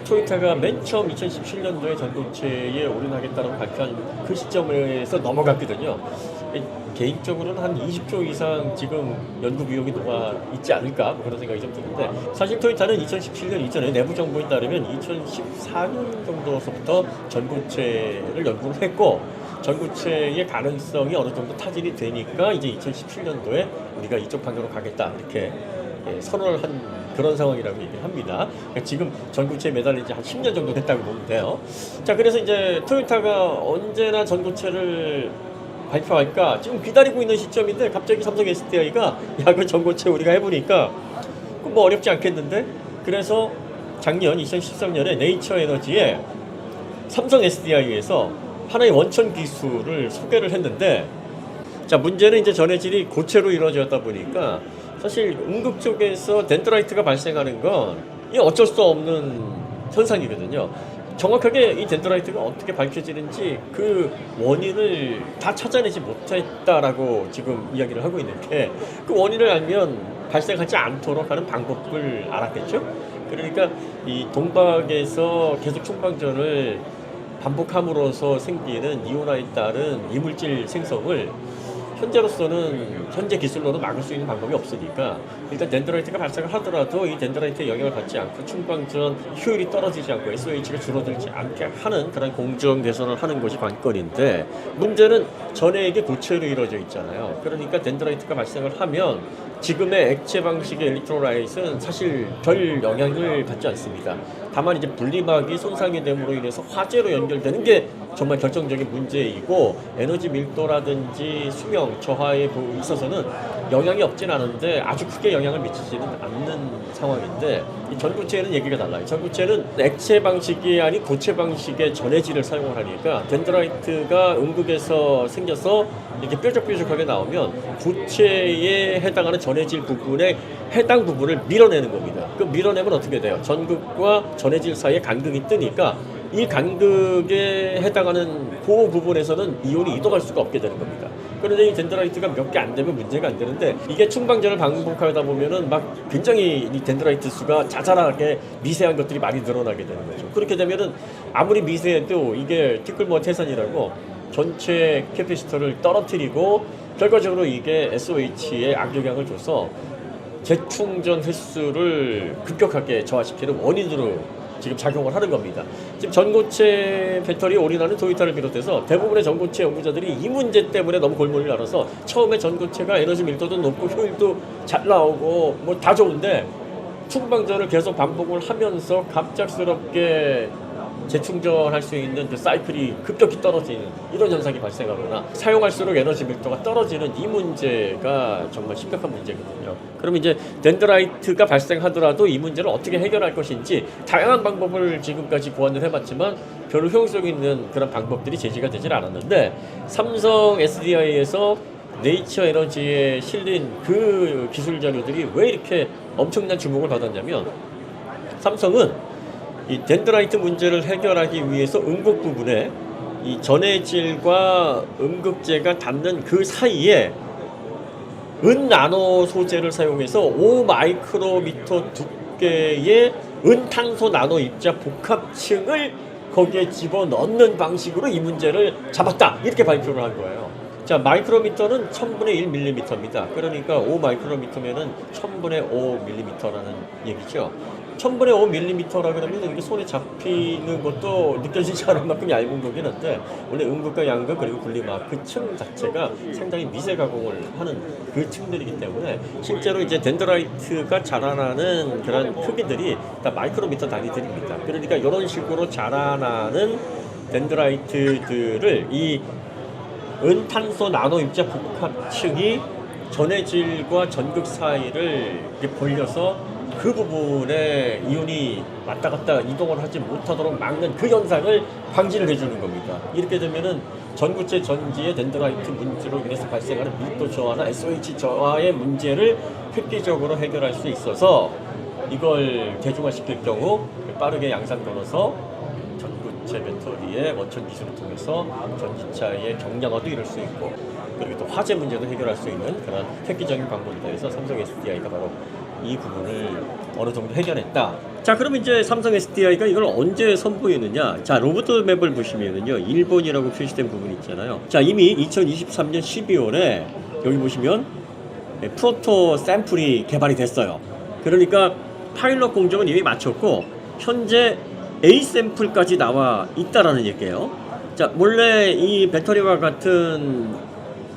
토요타가 맨 처음 2017년도에 전고체에 올인하겠다고 발표한 그 시점에서 넘어갔거든요. 개인적으로는 한 20조 이상 지금 연구 비용이 녹아 있지 않을까 뭐 그런 생각이 좀 드는데 사실 토요타는 2017년 이전에 내부 정보에 따르면 2014년 정도서부터 전고체를 연구를 했고 전고체의 가능성이 어느 정도 타진이 되니까 이제 2017년도에 우리가 이쪽 방향으로 가겠다 이렇게 선언을 한 그런 상황이라고 얘기를 합니다. 그러니까 지금 전고체에 매달린 지 한 10년 정도 됐다고 보면 돼요. 자, 그래서 이제 토요타가 언제나 전고체를 발표할까 지금 기다리고 있는 시점인데 갑자기 삼성 SDI가 야, 그 전고체 우리가 해보니까 뭐 어렵지 않겠는데? 그래서 작년 2013년에 네이처 에너지에 삼성 SDI에서 하나의 원천 기술을 소개를 했는데 자, 문제는 이제 전해질이 고체로 이루어졌다 보니까 사실 음극 쪽에서 덴드라이트가 발생하는 건 이 어쩔 수 없는 현상이거든요. 정확하게 이 덴드라이트가 어떻게 밝혀지는지 그 원인을 다 찾아내지 못했다라고 지금 이야기를 하고 있는데 그 원인을 알면 발생하지 않도록 하는 방법을 알았겠죠. 그러니까 이 동박에서 계속 총방전을 반복함으로써 생기는 이온화에 따른 이물질 생성을 현재 기술로는 막을 수 있는 방법이 없으니까 일단 덴드라이트가 발생을 하더라도 이 덴드라이트의 영향을 받지 않고 충방전 효율이 떨어지지 않고 SOH가 줄어들지 않게 하는 그런 공정 개선을 하는 것이 관건인데 문제는 전해액이 고체로 이루어져 있잖아요. 그러니까 덴드라이트가 발생을 하면 지금의 액체 방식의 일렉트로라이트는 사실 별 영향을 받지 않습니다. 다만 이제 분리막이 손상이 됨으로 인해서 화재로 연결되는 게 정말 결정적인 문제이고 에너지 밀도라든지 수명 저하에 있어서는 영향이 없진 않은데 아주 크게 영향을 미치지는 않는 상황인데 이 전고체는 얘기가 달라요. 전고체는 액체 방식이 아닌 고체 방식의 전해질을 사용을 하니까 덴드라이트가 음극에서 생겨서 이렇게 뾰족뾰족하게 나오면 고체에 해당하는 전해질 부분에 해당 부분을 밀어내는 겁니다. 그 밀어내면 어떻게 돼요? 전극과 전해질 사이에 간극이 뜨니까 이 간극에 해당하는 그 부분에서는 이온이 이동할 수가 없게 되는 겁니다. 그런데 이 덴드라이트가 몇 개 안 되면 문제가 안 되는데 이게 충방전을 반복하다 보면은 막 굉장히 이 덴드라이트 수가 자잘하게 미세한 것들이 많이 늘어나게 되는 거죠. 그렇게 되면은 아무리 미세해도 이게 티끌모아 태산이라고 전체 캐피시터를 떨어뜨리고 결과적으로 이게 SOH에 악영향을 줘서 재충전 횟수를 급격하게 저하시키는 원인으로 지금 작용을 하는 겁니다. 지금 전고체 배터리에 올인하는 토요타를 비롯해서 대부분의 전고체 연구자들이 이 문제 때문에 너무 골몰을 앓아서 처음에 전고체가 에너지 밀도도 높고 효율도 잘 나오고 뭐 다 좋은데 충방전을 계속 반복을 하면서 갑작스럽게 재충전할 수 있는 그 사이클이 급격히 떨어지는 이런 현상이 발생하거나 사용할수록 에너지 밀도가 떨어지는 이 문제가 정말 심각한 문제거든요. 그럼 이제 덴드라이트가 발생하더라도 이 문제를 어떻게 해결할 것인지 다양한 방법을 지금까지 고안을 해봤지만 별로 효용성 있는 그런 방법들이 제시가 되질 않았는데 삼성 SDI에서 네이처 에너지에 실린 그 기술 자료들이 왜 이렇게 엄청난 주목을 받았냐면 삼성은 이 덴드라이트 문제를 해결하기 위해서 음극 부분에 이 전해질과 음극재가 닿는 그 사이에 은 나노 소재를 사용해서 5 마이크로미터 두께의 은탄소 나노 입자 복합층을 거기에 집어넣는 방식으로 이 문제를 잡았다 이렇게 발표를 한 거예요. 자, 마이크로미터는 1000분의 1mm입니다. 그러니까 5 마이크로미터면은 1000분의 5mm라는 얘기죠. 1000분의 5mm라 그러면 이게 손에 잡히는 것도 느껴지지 않을 만큼 얇은 거긴 한데 원래 음극과 양극 그리고 분리막 그 층 자체가 상당히 미세 가공을 하는 그 층들이기 때문에 실제로 이제 덴드라이트가 자라나는 그런 크기들이 다 마이크로미터 단위들입니다. 그러니까 이런 식으로 자라나는 덴드라이트들을 이 은탄소 나노 입자 복합층이 전해질과 전극 사이를 이렇게 벌려서 그 부분에 이온이 왔다 갔다 이동을 하지 못하도록 막는 그 현상을 방지를 해주는 겁니다. 이렇게 되면은 전구체 전지의 덴드라이트 문제로 인해서 발생하는 밀도 저하나 SOH 저하의 문제를 획기적으로 해결할 수 있어서 이걸 대중화시킬 경우 빠르게 양산 걸어서 전구체 배터리의 원천 기술을 통해서 전기차의 경량화도 이룰 수 있고 그리고 또 화재 문제도 해결할 수 있는 그런 획기적인 방법에 대해서 삼성 SDI가 바로 이 부분을 어느 정도 해결했다. 자, 그럼 이제 삼성 SDI가 이걸 언제 선보이느냐? 자, 로보트맵을 보시면은요, 일본이라고 표시된 부분이 있잖아요. 자, 이미 2023년 12월에 여기 보시면 프로토 샘플이 개발이 됐어요. 그러니까 파일럿 공정은 이미 마쳤고 현재 A 샘플까지 나와 있다라는 얘기예요. 자, 원래 이 배터리와 같은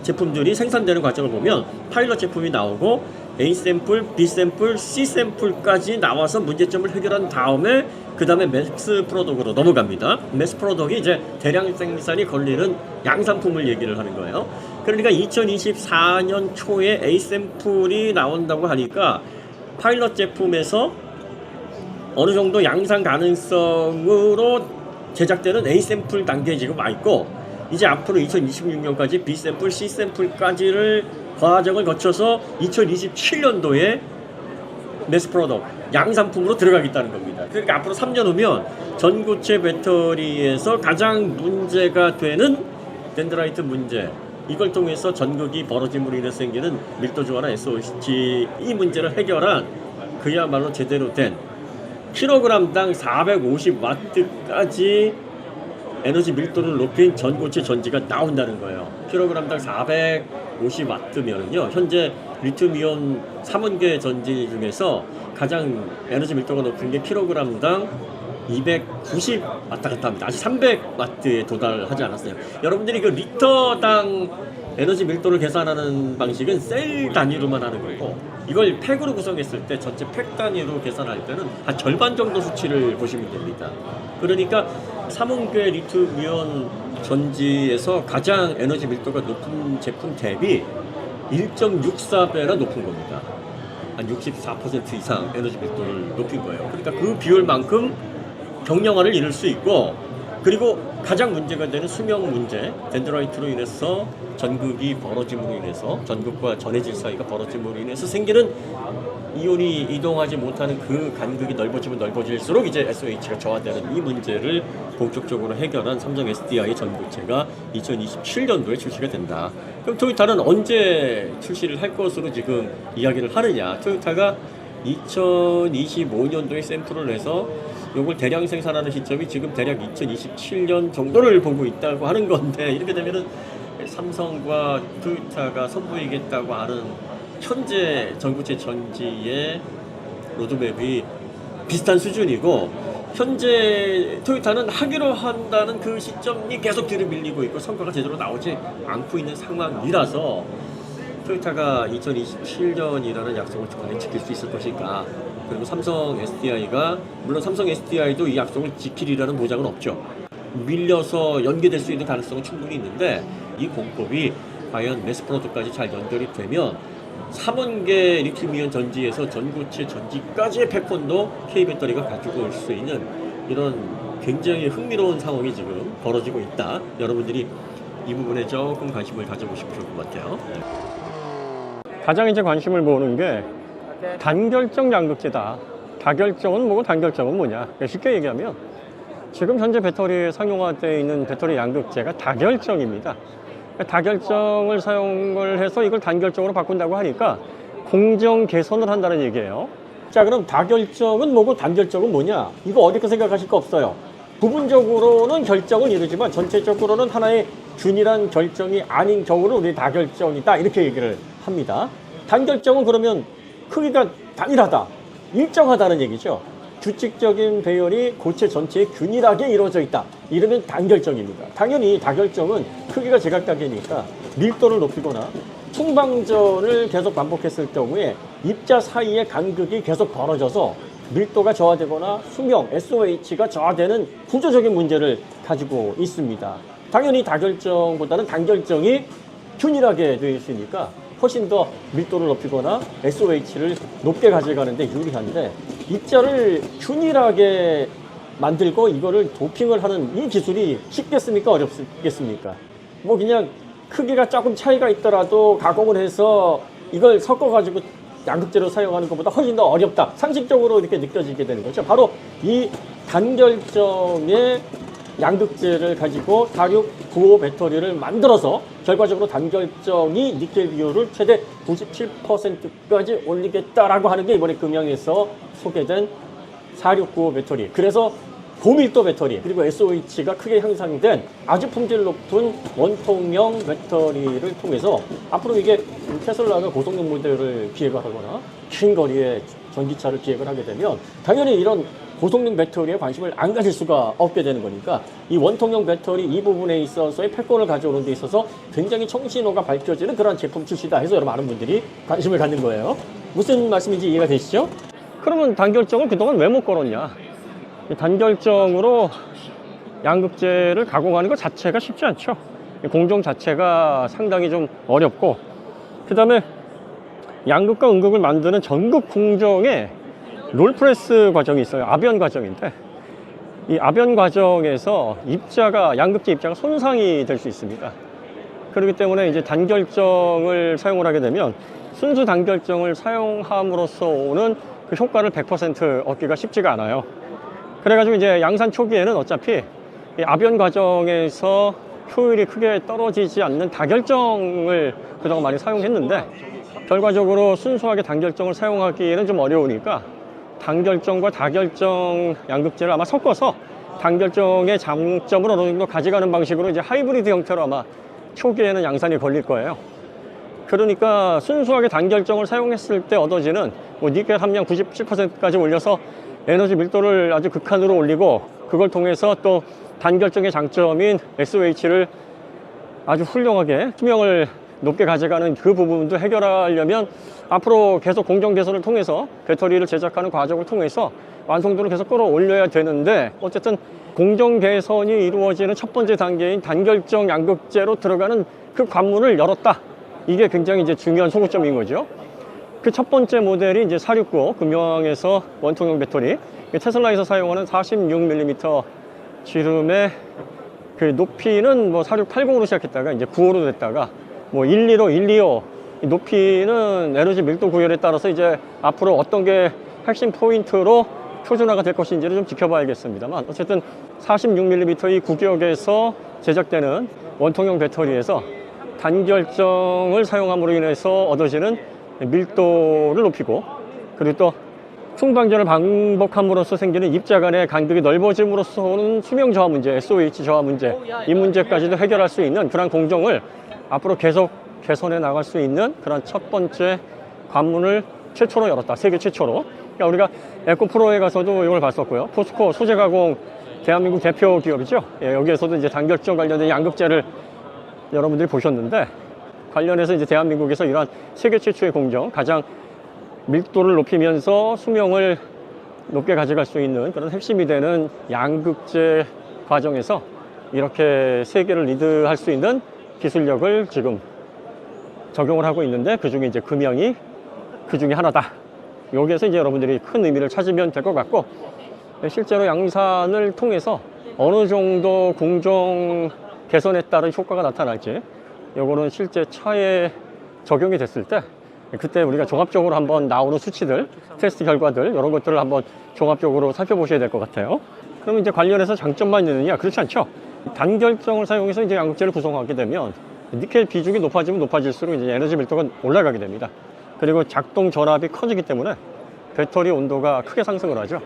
제품들이 생산되는 과정을 보면 파일럿 제품이 나오고 A 샘플, B 샘플, C 샘플까지 나와서 문제점을 해결한 다음에 그 다음에 매스 프로덕으로 넘어갑니다. 매스 프로덕이 이제 대량 생산이 걸리는 양산품을 얘기를 하는 거예요. 그러니까 2024년 초에 A 샘플이 나온다고 하니까 파일럿 제품에서 어느 정도 양산 가능성으로 제작되는 A 샘플 단계에 지금 와 있고 이제 앞으로 2026년까지 B 샘플, C 샘플까지를 과정을 거쳐서 2027년도에 매스 프로덕 양산품으로 들어가겠다는 겁니다. 그러니까 앞으로 3년 후면 전고체 배터리에서 가장 문제가 되는 덴드라이트 문제 이걸 통해서 전극이 벌어짐으로 인해서 생기는 밀도 저하나 SOH 이 문제를 해결한 그야말로 제대로 된 킬로그램당 450와트까지 에너지 밀도를 높인 전고체 전지가 나온다는 거예요. 킬로그램당 450와트면요. 현재 리튬이온 3원계 전지 중에서 가장 에너지 밀도가 높은 게 킬로그램당 290 왔다 갔다 합니다. 아직 300와트에 도달하지 않았어요. 여러분들이 그 리터당 에너지 밀도를 계산하는 방식은 셀 단위로만 하는 거고 이걸 팩으로 구성했을 때 전체 팩 단위로 계산할 때는 한 절반 정도 수치를 보시면 됩니다. 그러니까 3원계 리튬이온 전지에서 가장 에너지 밀도가 높은 제품 대비 1.64배나 높은 겁니다. 한 64% 이상 에너지 밀도를 높인 거예요. 그러니까 그 비율만큼 경량화를 이룰 수 있고 그리고 가장 문제가 되는 수명 문제 덴드라이트로 인해서 전극이 벌어짐으로 인해서 전극과 전해질 사이가 벌어짐으로 인해서 생기는 이온이 이동하지 못하는 그 간극이 넓어지면 넓어질수록 이제 SOH가 저하되는 이 문제를 본격적으로 해결한 삼성 SDI 전고체가 2027년도에 출시가 된다. 그럼 토요타는 언제 출시를 할 것으로 지금 이야기를 하느냐? 토요타가 2025년도에 샘플을 내서 이걸 대량 생산하는 시점이 지금 대략 2027년 정도를 보고 있다고 하는 건데 이렇게 되면은 삼성과 토요타가 선보이겠다고 하는 현재 전고체 전지의 로드맵이 비슷한 수준이고 현재 토요타는 하기로 한다는 그 시점이 계속 뒤로 밀리고 있고 성과가 제대로 나오지 않고 있는 상황이라서 토요타가 2027년이라는 약속을 과연 지킬 수 있을 것인가. 그리고 삼성 SDI가 물론 삼성 SDI도 이 약속을 지키리라는 보장은 없죠. 밀려서 연계될 수 있는 가능성은 충분히 있는데 이 공법이 과연 매스 프로토까지 잘 연결이 되면 3원계 리튬이온 전지에서 전고체 전지까지의 패권도 K배터리가 가지고 올 수 있는 이런 굉장히 흥미로운 상황이 지금 벌어지고 있다. 여러분들이 이 부분에 조금 관심을 가져보시면 좋을 것 같아요. 가장 이제 관심을 모으는 게 단결정 양극재다. 다결정은 뭐고 단결정은 뭐냐. 쉽게 얘기하면 지금 현재 배터리에 상용화되어 있는 배터리 양극재가 다결정입니다. 다결정을 사용을 해서 이걸 단결정으로 바꾼다고 하니까 공정 개선을 한다는 얘기예요. 자, 그럼 다결정은 뭐고 단결정은 뭐냐? 이거 어렵게 생각하실 거 없어요. 부분적으로는 결정을 이루지만 전체적으로는 하나의 균일한 결정이 아닌 경우는 우리 다결정이다 이렇게 얘기를 합니다. 단결정은 그러면 크기가 단일하다, 일정하다는 얘기죠. 규칙적인 배열이 고체 전체에 균일하게 이루어져 있다. 이러면 단결정입니다. 당연히 다결정은 크기가 제각각이니까 밀도를 높이거나 충방전을 계속 반복했을 경우에 입자 사이의 간극이 계속 벌어져서 밀도가 저하되거나 수명, SOH가 저하되는 구조적인 문제를 가지고 있습니다. 당연히 다결정보다는 단결정이 균일하게 되어 있으니까 훨씬 더 밀도를 높이거나 SOH를 높게 가져가는 데 유리한데 입자를 균일하게 만들고 이거를 도핑을 하는 이 기술이 쉽겠습니까? 어렵겠습니까? 뭐 그냥 크기가 조금 차이가 있더라도 가공을 해서 이걸 섞어가지고 양극재로 사용하는 것보다 훨씬 더 어렵다. 상식적으로 이렇게 느껴지게 되는 거죠. 바로 이 단결정의 양극재를 가지고 4695 배터리를 만들어서 결과적으로 단결정이 니켈 비율을 최대 97%까지 올리겠다라고 하는 게 이번에 금양에서 소개된 4695 배터리. 그래서 고밀도 배터리 그리고 SOH가 크게 향상된 아주 품질 높은 원통형 배터리를 통해서 앞으로 이게 테슬라가 고성능 모델을 기획을 하거나 긴 거리의 전기차를 기획을 하게 되면 당연히 이런 고성능 배터리에 관심을 안 가질 수가 없게 되는 거니까 이 원통형 배터리 이 부분에 있어서의 패권을 가져오는 데 있어서 굉장히 청신호가 밝혀지는 그런 제품 출시다 해서 여러 많은 분들이 관심을 갖는 거예요. 무슨 말씀인지 이해가 되시죠? 그러면 단결정을 그동안 왜 못 걸었냐? 단결정으로 양극재를 가공하는 것 자체가 쉽지 않죠. 공정 자체가 상당히 좀 어렵고 그 다음에 양극과 음극을 만드는 전극 공정에 롤프레스 과정이 있어요. 압연 과정인데 이 압연 과정에서 양극재 입자가 손상이 될 수 있습니다. 그렇기 때문에 이제 단결정을 사용을 하게 되면 순수 단결정을 사용함으로써 오는 그 효과를 100% 얻기가 쉽지가 않아요. 그래가지고 이제 양산 초기에는 어차피 이 압연 과정에서 효율이 크게 떨어지지 않는 다결정을 그동안 많이 사용했는데 결과적으로 순수하게 단결정을 사용하기에는 좀 어려우니까 단결정과 다결정 양극재를 아마 섞어서 단결정의 장점을 어느 정도 가져가는 방식으로 이제 하이브리드 형태로 아마 초기에는 양산이 걸릴 거예요. 그러니까 순수하게 단결정을 사용했을 때 얻어지는 뭐 니켈 함량 97%까지 올려서 에너지 밀도를 아주 극한으로 올리고 그걸 통해서 또 단결정의 장점인 SOH를 아주 훌륭하게 투명을 높게 가져가는 그 부분도 해결하려면 앞으로 계속 공정 개선을 통해서 배터리를 제작하는 과정을 통해서 완성도를 계속 끌어올려야 되는데 어쨌든 공정 개선이 이루어지는 첫 번째 단계인 단결정 양극재로 들어가는 그 관문을 열었다. 이게 굉장히 이제 중요한 소구점인 거죠. 그 첫 번째 모델이 이제 469 금형에서 원통형 배터리, 테슬라에서 사용하는 46mm 지름의 그 높이는 뭐 4680으로 시작했다가 이제 95로 됐다가 뭐 125, 125 높이는 에너지 밀도 구별에 따라서 이제 앞으로 어떤 게 핵심 포인트로 표준화가 될 것인지를 좀 지켜봐야겠습니다만 어쨌든 46mm 이 구격에서 제작되는 원통형 배터리에서 단결정을 사용함으로 인해서 얻어지는 밀도를 높이고 그리고 또 충방전을 반복함으로써 생기는 입자 간의 간격이 넓어짐으로써 오는 수명 저하 문제, SOH 저하 문제 이 문제까지도 해결할 수 있는 그런 공정을 앞으로 계속 개선해 나갈 수 있는 그런 첫 번째 관문을 최초로 열었다. 세계 최초로. 그러니까 우리가 에코프로에 가서도 이걸 봤었고요. 포스코 소재가공 대한민국 대표 기업이죠. 예, 여기에서도 이제 단결정 관련된 양극재를 여러분들이 보셨는데, 관련해서 이제 대한민국에서 이러한 세계 최초의 공정, 가장 밀도를 높이면서 수명을 높게 가져갈 수 있는 그런 핵심이 되는 양극재 과정에서 이렇게 세계를 리드할 수 있는 기술력을 지금 적용을 하고 있는데, 그 중에 이제 금형이 그 중에 하나다. 여기에서 이제 여러분들이 큰 의미를 찾으면 될 것 같고, 실제로 양산을 통해서 어느 정도 공정 개선에 따른 효과가 나타날지, 요거는 실제 차에 적용이 됐을 때 그때 우리가 종합적으로 한번 나오는 수치들, 테스트 결과들, 이런 것들을 한번 종합적으로 살펴보셔야 될 것 같아요. 그럼 이제 관련해서 장점만 있느냐? 그렇지 않죠. 단결정을 사용해서 이제 양극재를 구성하게 되면 니켈 비중이 높아지면 높아질수록 이제 에너지 밀도가 올라가게 됩니다. 그리고 작동 전압이 커지기 때문에 배터리 온도가 크게 상승을 하죠.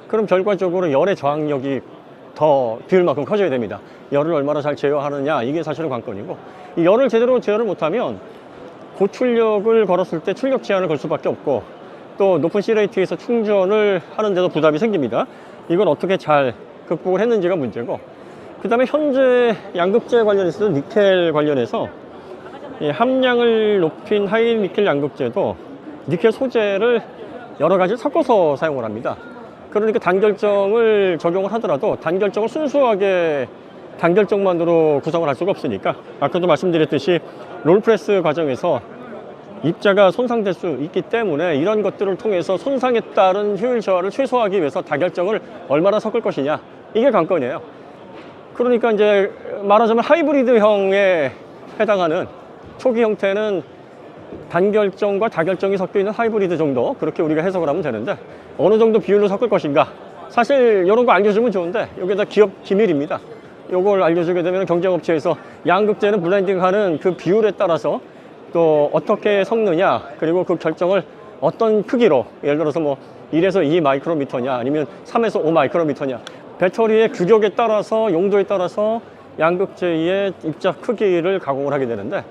그럼 결과적으로 열의 저항력이 더 비율만큼 커져야 됩니다. 열을 얼마나 잘 제어하느냐, 이게 사실은 관건이고, 이 열을 제대로 제어를 못하면 고출력을 걸었을 때 출력 제한을 걸 수밖에 없고, 또 높은 C레이트에서 충전을 하는데도 부담이 생깁니다. 이걸 어떻게 잘 극복을 했는지가 문제고, 그 다음에 현재 양극재 관련해서도 니켈 관련해서 함량을 높인 하이 니켈 양극재도 니켈 소재를 여러 가지 섞어서 사용을 합니다. 그러니까 단결정을 적용을 하더라도 단결정을 순수하게 단결정만으로 구성을 할 수가 없으니까, 아까도 말씀드렸듯이 롤프레스 과정에서 입자가 손상될 수 있기 때문에 이런 것들을 통해서 손상에 따른 효율 저하를 최소화하기 위해서 단결정을 얼마나 섞을 것이냐, 이게 관건이에요. 그러니까 이제 말하자면 하이브리드형에 해당하는 초기 형태는 단결정과 다결정이 섞여 있는 하이브리드 정도, 그렇게 우리가 해석을 하면 되는데, 어느 정도 비율로 섞을 것인가, 사실 이런 거 알려주면 좋은데 여기다 기업 기밀입니다. 이걸 알려주게 되면 경쟁업체에서 양극재는 블렌딩하는 그 비율에 따라서 또 어떻게 섞느냐, 그리고 그 결정을 어떤 크기로, 예를 들어서 뭐 1에서 2 마이크로미터냐 아니면 3에서 5 마이크로미터냐, 배터리의 규격에 따라서, 용도에 따라서 양극재의 입자 크기를 가공을 하게 되는데,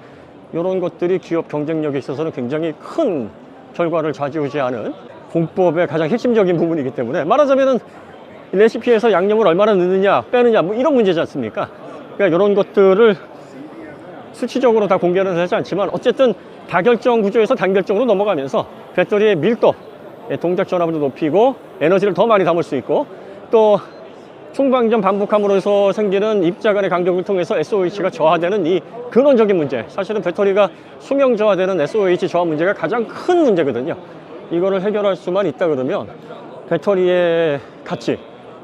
이런 것들이 기업 경쟁력에 있어서는 굉장히 큰 결과를 좌지우지하는 공법의 가장 핵심적인 부분이기 때문에, 말하자면은 레시피에서 양념을 얼마나 넣느냐 빼느냐 뭐 이런 문제지 않습니까? 그러니까 이런 것들을 수치적으로 다 공개는 하지 않지만, 어쨌든 다결정 구조에서 단결정으로 넘어가면서 배터리의 밀도, 동작 전압을 높이고 에너지를 더 많이 담을 수 있고, 또 충방전 반복함으로 해서 생기는 입자 간의 간격을 통해서 SOH가 저하되는 이 근원적인 문제, 사실은 배터리가 수명 저하되는 SOH 저하 문제가 가장 큰 문제거든요. 이거를 해결할 수만 있다 그러면 배터리의 가치,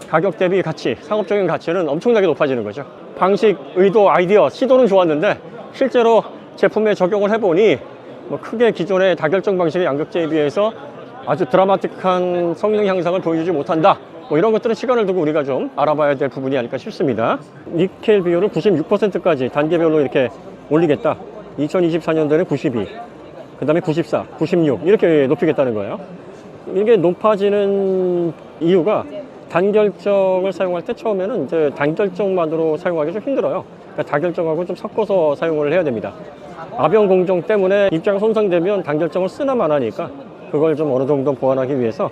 가격 대비 가치, 상업적인 가치는 엄청나게 높아지는 거죠. 방식, 의도, 아이디어, 시도는 좋았는데 실제로 제품에 적용을 해보니 뭐 크게 기존의 다결정 방식의 양극재에 비해서 아주 드라마틱한 성능 향상을 보여주지 못한다, 뭐 이런 것들은 시간을 두고 우리가 좀 알아봐야 될 부분이 아닐까 싶습니다. 니켈 비율을 96%까지 단계별로 이렇게 올리겠다. 2024년도에는 92, 그 다음에 94, 96 이렇게 높이겠다는 거예요. 이게 높아지는 이유가 단결정을 사용할 때 처음에는 이제 단결정만으로 사용하기 좀 힘들어요. 그러니까 다결정하고 좀 섞어서 사용을 해야 됩니다. 아변 공정 때문에 입자가 손상되면 단결정을 쓰나 마나니까 그걸 좀 어느 정도 보완하기 위해서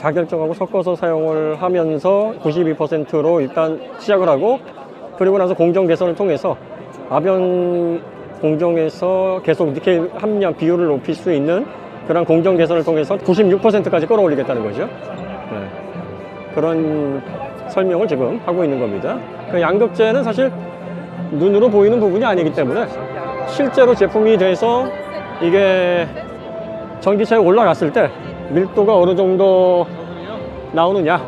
다결정하고 섞어서 사용을 하면서 92%로 일단 시작을 하고, 그리고 나서 공정 개선을 통해서 아변 공정에서 계속 니켈 함량 비율을 높일 수 있는 그런 공정 개선을 통해서 96%까지 끌어올리겠다는 거죠. 네. 그런 설명을 지금 하고 있는 겁니다. 그 양극재는 사실 눈으로 보이는 부분이 아니기 때문에 실제로 제품이 돼서 이게 전기차에 올라갔을 때 밀도가 어느 정도 나오느냐,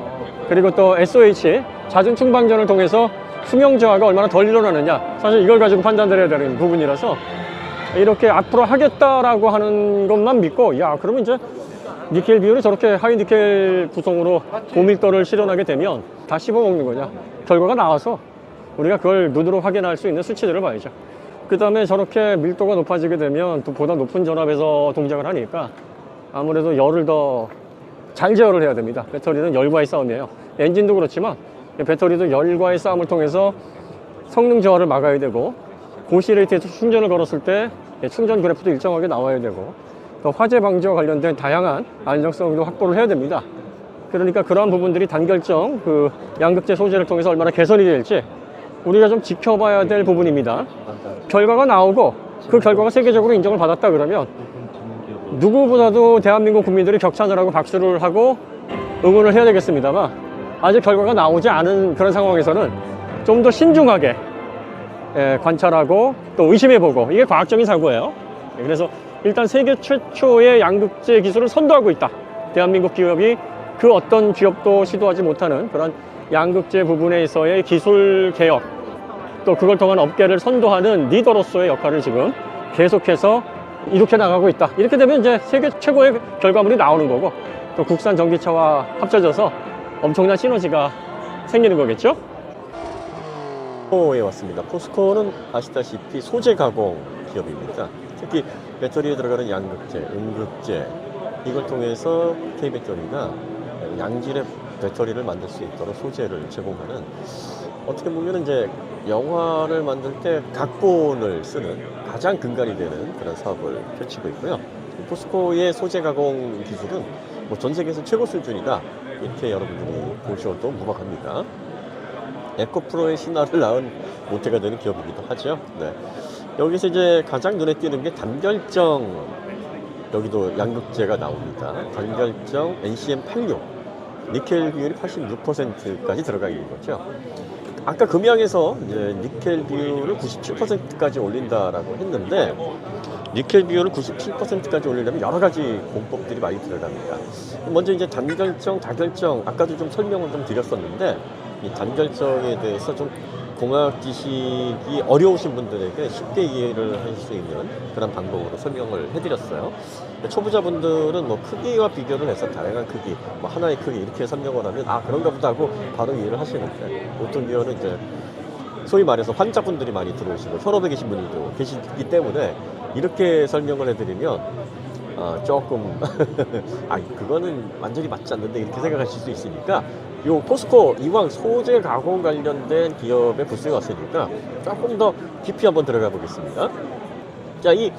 그리고 또 SOH, 잦은 충방전을 통해서 수명 저하가 얼마나 덜 일어나느냐, 사실 이걸 가지고 판단드려야 되는 부분이라서, 이렇게 앞으로 하겠다라고 하는 것만 믿고, 야 그러면 이제 니켈 비율이 저렇게 하이 니켈 구성으로 고밀도를 실현하게 되면 다 씹어먹는 거냐, 결과가 나와서 우리가 그걸 눈으로 확인할 수 있는 수치들을 봐야죠. 그 다음에 저렇게 밀도가 높아지게 되면 또 보다 높은 전압에서 동작을 하니까 아무래도 열을 더 잘 제어를 해야 됩니다. 배터리는 열과의 싸움이에요. 엔진도 그렇지만 배터리도 열과의 싸움을 통해서 성능 저하를 막아야 되고, 고시 레이트에서 충전을 걸었을 때 충전 그래프도 일정하게 나와야 되고, 또 화재 방지와 관련된 다양한 안정성도 확보를 해야 됩니다. 그러니까 그러한 부분들이 단결정 그 양극재 소재를 통해서 얼마나 개선이 될지 우리가 좀 지켜봐야 될 부분입니다. 결과가 나오고 그 결과가 세계적으로 인정을 받았다 그러면 누구보다도 대한민국 국민들이 격찬을 하고 박수를 하고 응원을 해야 되겠습니다만, 아직 결과가 나오지 않은 그런 상황에서는 좀 더 신중하게 관찰하고 또 의심해보고, 이게 과학적인 사고예요. 그래서 일단 세계 최초의 양극재 기술을 선도하고 있다. 대한민국 기업이 그 어떤 기업도 시도하지 못하는 그런 양극재 부분에서의 기술 개혁, 또 그걸 통한 업계를 선도하는 리더로서의 역할을 지금 계속해서 이렇게 나가고 있다. 이렇게 되면 이제 세계 최고의 결과물이 나오는 거고, 또 국산 전기차와 합쳐져서 엄청난 시너지가 생기는 거겠죠? 포스코에 왔습니다. 포스코는 아시다시피 소재 가공 기업입니다. 특히 배터리에 들어가는 양극재, 음극재, 이걸 통해서 K배터리가 양질의 배터리를 만들 수 있도록 소재를 제공하는, 어떻게 보면 이제 영화를 만들 때 각본을 쓰는 가장 근간이 되는 그런 사업을 펼치고 있고요. 포스코의 소재 가공 기술은 뭐 전 세계에서 최고 수준이다, 이렇게 여러분들이 보셔도 무방합니다. 에코프로의 신화를 낳은 모태가 되는 기업이기도 하죠. 네. 여기서 이제 가장 눈에 띄는 게 단결정, 여기도 양극재가 나옵니다. 단결정 NCM86, 니켈 비율이 86%까지 들어가 있는 거죠. 아까 금양에서 이제 니켈 비율을 97%까지 올린다라고 했는데, 니켈 비율을 97%까지 올리려면 여러 가지 공법들이 많이 들어갑니다. 먼저 이제 단결정, 다결정, 아까도 좀 설명을 좀 드렸었는데, 이 단결정에 대해서 좀 공학 지식이 어려우신 분들에게 쉽게 이해를 하실 수 있는 그런 방법으로 설명을 해드렸어요. 초보자분들은 뭐 크기와 비교를 해서 다양한 크기, 뭐 하나의 크기 이렇게 설명을 하면 아 그런가 보다 하고 바로 이해를 하시는데, 보통 경우는 이제 소위 말해서 환자분들이 많이 들어오시고 혈압에 계신 분들도 계시기 때문에 이렇게 설명을 해드리면 조금 그거는 완전히 맞지 않는데 이렇게 생각하실 수 있으니까, 요 포스코 이왕 소재 가공 관련된 기업에 부스에 왔으니까 조금 더 깊이 한번 들어가 보겠습니다. 자, 이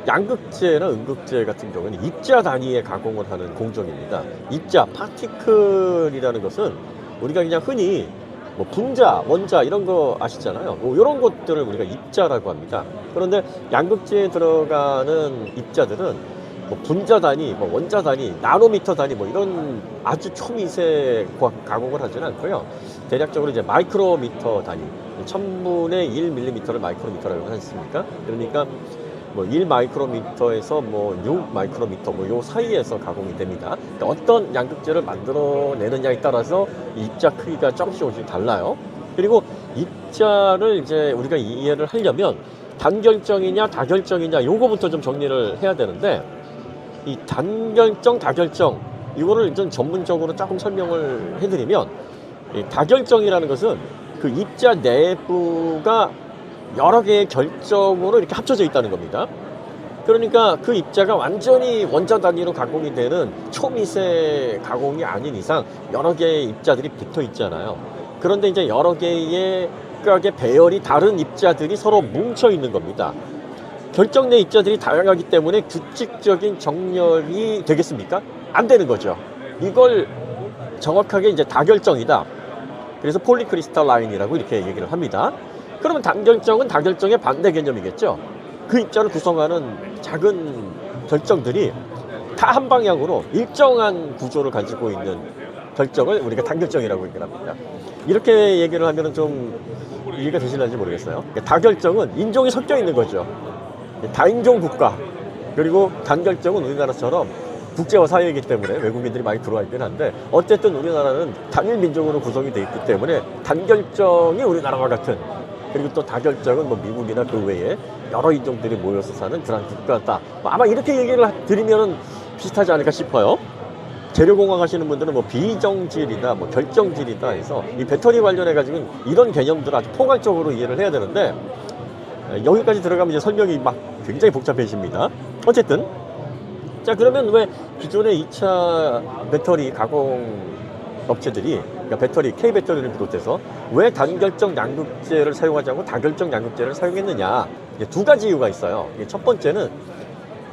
양극재나 음극재 같은 경우는 입자 단위의 가공을 하는 공정입니다. 입자, 파티클이라는 것은 우리가 그냥 흔히 뭐 분자, 원자 이런 거 아시잖아요. 뭐 이런 것들을 우리가 입자라고 합니다. 그런데 양극재에 들어가는 입자들은 뭐 분자 단위, 뭐 원자 단위, 나노미터 단위, 뭐 이런 아주 초미세 가공을 하지는 않고요. 대략적으로 이제 마이크로미터 단위, 1000분의 1mm를 마이크로미터라고 하지 않습니까? 그러니까 뭐 1마이크로미터에서 뭐 6마이크로미터 뭐 요 사이에서 가공이 됩니다. 그러니까 어떤 양극재를 만들어내느냐에 따라서 입자 크기가 조금씩 달라요. 그리고 입자를 이제 우리가 이해를 하려면 단결정이냐 다결정이냐 요거부터 좀 정리를 해야 되는데, 이 단결정, 다결정 이거를 좀 전문적으로 조금 설명을 해드리면, 이 다결정이라는 것은 그 입자 내부가 여러 개의 결정으로 이렇게 합쳐져 있다는 겁니다. 그러니까 그 입자가 완전히 원자 단위로 가공이 되는 초미세 가공이 아닌 이상 여러 개의 입자들이 붙어 있잖아요. 그런데 이제 여러 개의 각각의 배열이 다른 입자들이 서로 뭉쳐 있는 겁니다. 결정 내 입자들이 다양하기 때문에 규칙적인 정렬이 되겠습니까? 안 되는 거죠. 이걸 정확하게 이제 다결정이다. 그래서 폴리크리스탈라인이라고 이렇게 얘기를 합니다. 그러면 단결정은 다결정의 반대 개념이겠죠. 그 입자를 구성하는 작은 결정들이 다 한 방향으로 일정한 구조를 가지고 있는 결정을 우리가 단결정이라고 얘기를 합니다. 이렇게 얘기를 하면 좀 이해가 되실는지 모르겠어요. 다결정은 인종이 섞여 있는 거죠. 다인종 국가, 그리고 단결정은 우리나라처럼 국제화 사회이기 때문에 외국인들이 많이 들어와 있긴 한데, 어쨌든 우리나라는 단일 민족으로 구성이 되어 있기 때문에 단결정이 우리나라와 같은, 그리고 또 다결정은 뭐 미국이나 그 외에 여러 인종들이 모여서 사는 그런 국가다. 아마 이렇게 얘기를 드리면 비슷하지 않을까 싶어요. 재료공학 하시는 분들은 뭐 비정질이다, 뭐 결정질이다 해서 이 배터리 관련해 가지고 이런 개념들을 아주 포괄적으로 이해를 해야 되는데, 여기까지 들어가면 이제 설명이 막 굉장히 복잡해집니다. 어쨌든 자, 그러면 왜 기존의 2차 배터리 가공 업체들이, 그러니까 배터리, K배터리를 비롯해서 왜 단결정 양극재를 사용하지 않고 다결정 양극재를 사용했느냐? 두 가지 이유가 있어요. 첫 번째는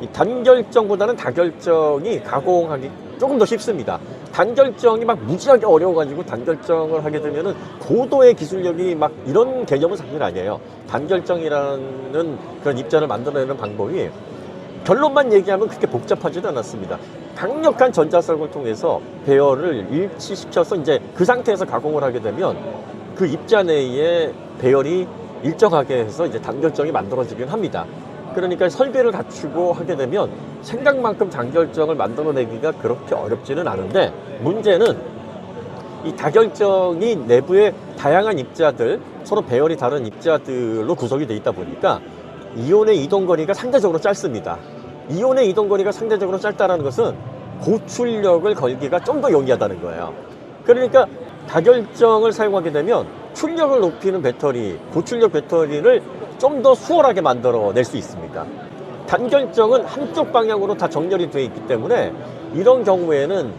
이 단결정보다는 다결정이 가공하기 조금 더 쉽습니다. 단결정이 막 무지하게 어려워가지고 단결정을 하게 되면은 고도의 기술력이 막 이런 개념은 사실 아니에요. 단결정이라는 그런 입자를 만들어내는 방법이 결론만 얘기하면 그렇게 복잡하지는 않았습니다. 강력한 전자석을 통해서 배열을 일치시켜서 이제 그 상태에서 가공을 하게 되면 그 입자 내에 배열이 일정하게 해서 이제 단결정이 만들어지긴 합니다. 그러니까 설비를 갖추고 하게 되면 생각만큼 단결정을 만들어내기가 그렇게 어렵지는 않은데, 문제는 이 다결정이 내부에 다양한 입자들, 서로 배열이 다른 입자들로 구성이 되어 있다 보니까 이온의 이동거리가 상대적으로 짧습니다. 이온의 이동거리가 상대적으로 짧다는 것은 고출력을 걸기가 좀 더 용이하다는 거예요. 그러니까 다결정을 사용하게 되면 출력을 높이는 배터리, 고출력 배터리를 좀 더 수월하게 만들어낼 수 있습니다. 단결정은 한쪽 방향으로 다 정렬이 되어 있기 때문에 이런 경우에는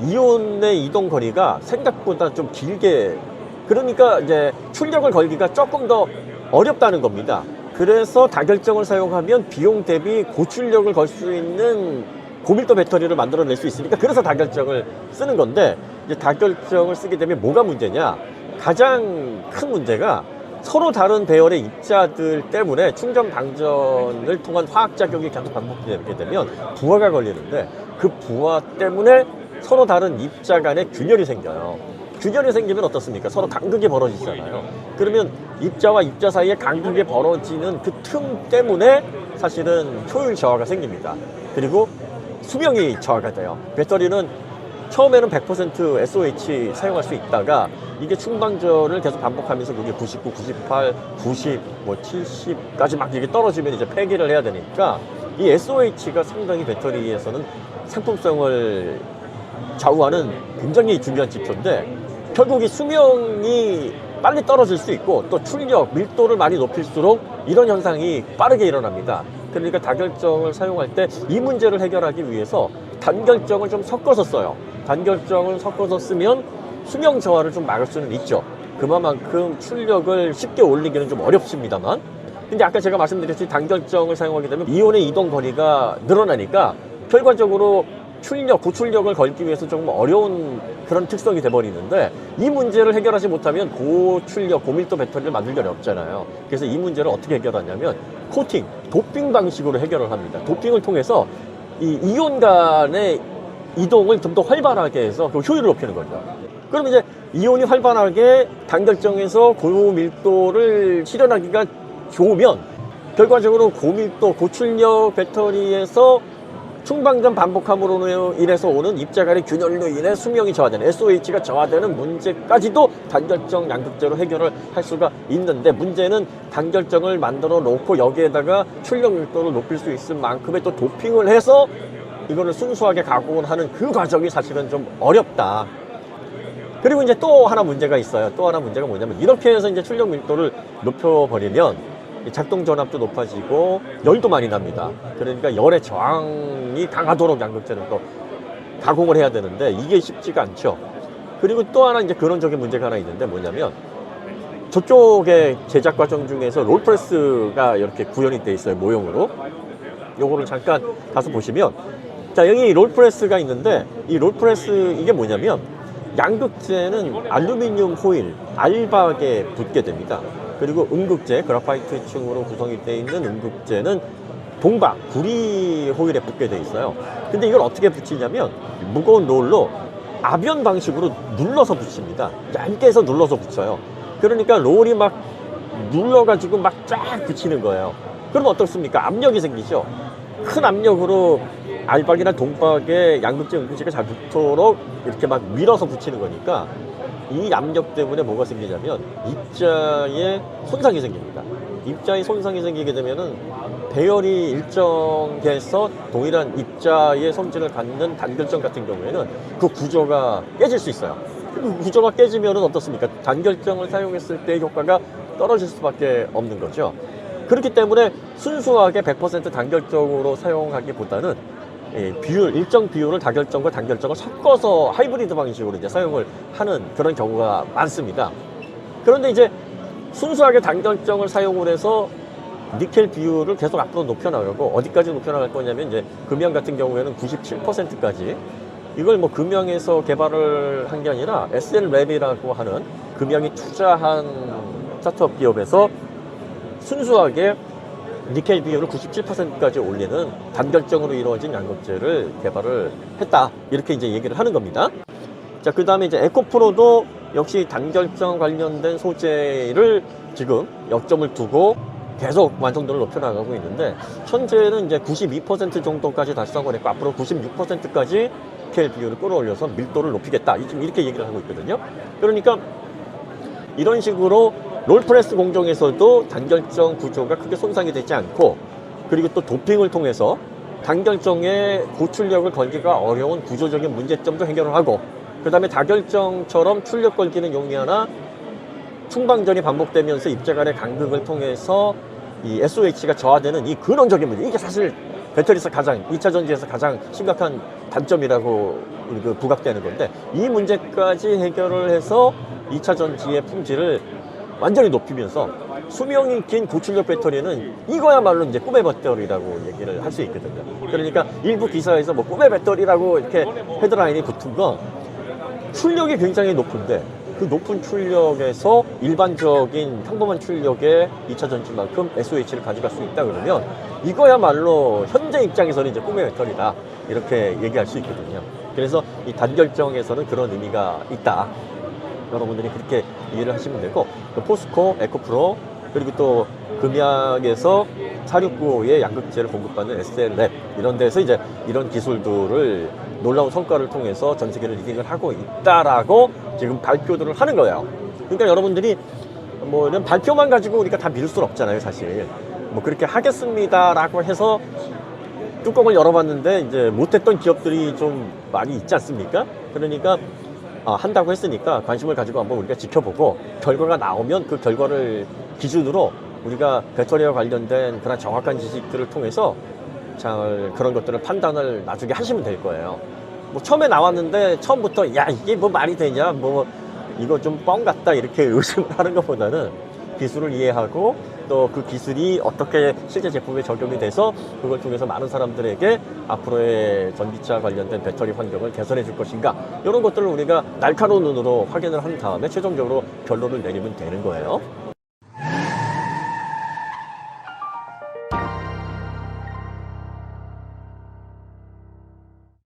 이온의 이동 거리가 생각보다 좀 길게, 그러니까 이제 출력을 걸기가 조금 더 어렵다는 겁니다. 그래서 다결정을 사용하면 비용 대비 고출력을 걸 수 있는 고밀도 배터리를 만들어낼 수 있으니까, 그래서 다결정을 쓰는 건데, 이제 다결정을 쓰게 되면 뭐가 문제냐? 가장 큰 문제가 서로 다른 배열의 입자들 때문에 충전 방전을 통한 화학작용이 계속 반복되게 되면 부하가 걸리는데, 그 부하 때문에 서로 다른 입자 간에 균열이 생겨요. 균열이 생기면 어떻습니까? 서로 간극이 벌어지잖아요. 그러면 입자와 입자 사이에 간극이 벌어지는 그 틈 때문에 사실은 효율 저하가 생깁니다. 그리고 수명이 저하가 돼요. 배터리는 처음에는 100% SOH 사용할 수 있다가 이게 충방전을 계속 반복하면서 그게 99, 98, 90, 뭐 70까지 막 이게 떨어지면 이제 폐기를 해야 되니까 이 SOH가 상당히 배터리에서는 상품성을 좌우하는 굉장히 중요한 지표인데, 결국 이 수명이 빨리 떨어질 수 있고 또 출력, 밀도를 많이 높일수록 이런 현상이 빠르게 일어납니다. 그러니까 다결정을 사용할 때 이 문제를 해결하기 위해서 단결정을 좀 섞어서 써요. 단결정을 섞어서 쓰면 수명 저하를 좀 막을 수는 있죠. 그만큼 출력을 쉽게 올리기는 좀 어렵습니다만, 근데 아까 제가 말씀드렸듯이 단결정을 사용하게 되면 이온의 이동 거리가 늘어나니까 결과적으로 출력, 고출력을 걸기 위해서 조금 어려운 그런 특성이 돼버리는데, 이 문제를 해결하지 못하면 고출력, 고밀도 배터리를 만들기 어렵잖아요. 그래서 이 문제를 어떻게 해결하냐면 코팅, 도핑 방식으로 해결을 합니다. 도핑을 통해서 이 이온 간의 이동을 좀 더 활발하게 해서 그 효율을 높이는 거죠. 그럼 이제 이온이 활발하게 단결정에서 고밀도를 실현하기가 좋으면 결과적으로 고밀도, 고출력 배터리에서 충방전 반복함으로 인해서 오는 입자 간의 균열로 인해 수명이 저하되는, SOH가 저하되는 문제까지도 단결정 양극재로 해결을 할 수가 있는데, 문제는 단결정을 만들어 놓고 여기에다가 출력 밀도를 높일 수 있을 만큼의 또 도핑을 해서 이거를 순수하게 가공을 하는 그 과정이 사실은 좀 어렵다. 그리고 이제 또 하나 문제가 있어요. 또 하나 문제가 뭐냐면, 이렇게 해서 이제 출력 밀도를 높여버리면 작동 전압도 높아지고 열도 많이 납니다. 그러니까 열의 저항이 강하도록 양극재를 또 가공을 해야 되는데 이게 쉽지가 않죠. 그리고 또 하나 이제 근원적인 문제가 하나 있는데, 뭐냐면 저쪽의 제작 과정 중에서 롤프레스가 이렇게 구현이 돼 있어요, 모형으로. 요거를 잠깐 가서 보시면, 자, 여기 롤프레스가 있는데, 이 롤프레스 이게 뭐냐면 양극재는 알루미늄 호일, 알박에 붙게 됩니다. 그리고 음극재, 그라파이트층으로 구성이 되어 있는 음극재는 동박, 구리 호일에 붙게 되어 있어요. 근데 이걸 어떻게 붙이냐면 무거운 롤로 압연 방식으로 눌러서 붙입니다. 얇게 해서 눌러서 붙여요. 그러니까 롤이 막 눌러가지고 막 쫙 붙이는 거예요. 그럼 어떻습니까? 압력이 생기죠. 큰 압력으로 알박이나 동박에 양극재, 음극재가 잘 붙도록 이렇게 막 밀어서 붙이는 거니까 이 압력 때문에 뭐가 생기냐면 입자에 손상이 생깁니다. 입자에 손상이 생기게 되면은 배열이 일정해서 동일한 입자의 성질을 갖는 단결정 같은 경우에는 그 구조가 깨질 수 있어요. 그 구조가 깨지면은 어떻습니까? 단결정을 사용했을 때 효과가 떨어질 수밖에 없는 거죠. 그렇기 때문에 순수하게 100% 단결정으로 사용하기보다는 비율, 일정 비율을 다결정과 단결정을 섞어서 하이브리드 방식으로 이제 사용을 하는 그런 경우가 많습니다. 그런데 이제 순수하게 단결정을 사용을 해서 니켈 비율을 계속 앞으로 높여나가고 어디까지 높여나갈 거냐면 이제 금양 같은 경우에는 97%까지 이걸 뭐 금양에서 개발을 한 게 아니라 SLLab이라고 하는 금양이 투자한 스타트업 기업에서 순수하게 니켈 비율을 97%까지 올리는 단결정으로 이루어진 양극재를 개발을 했다. 이렇게 이제 얘기를 하는 겁니다. 자, 그 다음에 이제 에코프로도 역시 단결정 관련된 소재를 지금 역점을 두고 계속 완성도를 높여나가고 있는데, 현재는 이제 92% 정도까지 달성을 했고, 앞으로 96%까지 니켈 비율을 끌어올려서 밀도를 높이겠다. 지금 이렇게 얘기를 하고 있거든요. 그러니까 이런 식으로 롤프레스 공정에서도 단결정 구조가 크게 손상이 되지 않고, 그리고 또 도핑을 통해서 단결정의 고출력을 걸기가 어려운 구조적인 문제점도 해결을 하고, 그 다음에 다결정처럼 출력 걸기는 용이하나 충방전이 반복되면서 입자 간의 간극을 통해서 이 SOH가 저하되는 이 근원적인 문제, 이게 사실 배터리에서 가장 2차 전지에서 가장 심각한 단점이라고 부각되는 건데, 이 문제까지 해결을 해서 2차 전지의 품질을 완전히 높이면서 수명이 긴 고출력 배터리는 이거야말로 이제 꿈의 배터리라고 얘기를 할 수 있거든요. 그러니까 일부 기사에서 뭐 꿈의 배터리라고 이렇게 헤드라인이 붙은 건 출력이 굉장히 높은데, 그 높은 출력에서 일반적인 평범한 출력의 2차 전지만큼 SOH를 가져갈 수 있다 그러면 이거야말로 현재 입장에서는 이제 꿈의 배터리다, 이렇게 얘기할 수 있거든요. 그래서 이 단결정에서는 그런 의미가 있다. 여러분들이 그렇게 이해를 하시면 되고, 포스코, 에코프로, 그리고 또 금양에서 4695의 양극재를 공급받는 SLLab, 이런 데서 이제 이런 기술들을 놀라운 성과를 통해서 전 세계를 리딩을 하고 있다라고 지금 발표들을 하는 거예요. 그러니까 여러분들이 뭐 이런 발표만 가지고 우리가 다 믿을 수는 없잖아요, 사실. 뭐 그렇게 하겠습니다라고 해서 뚜껑을 열어봤는데 이제 못했던 기업들이 좀 많이 있지 않습니까? 그러니까 한다고 했으니까 관심을 가지고 한번 우리가 지켜보고, 결과가 나오면 그 결과를 기준으로 우리가 배터리와 관련된 그런 정확한 지식들을 통해서 잘 그런 것들을 판단을 나중에 하시면 될 거예요. 뭐 처음에 나왔는데 처음부터 야 이게 뭐 말이 되냐, 뭐 이거 좀 뻥 같다, 이렇게 의심하는 것보다는 기술을 이해하고 또 그 기술이 어떻게 실제 제품에 적용이 돼서 그걸 통해서 많은 사람들에게 앞으로의 전기차 관련된 배터리 환경을 개선해 줄 것인가, 이런 것들을 우리가 날카로운 눈으로 확인을 한 다음에 최종적으로 결론을 내리면 되는 거예요.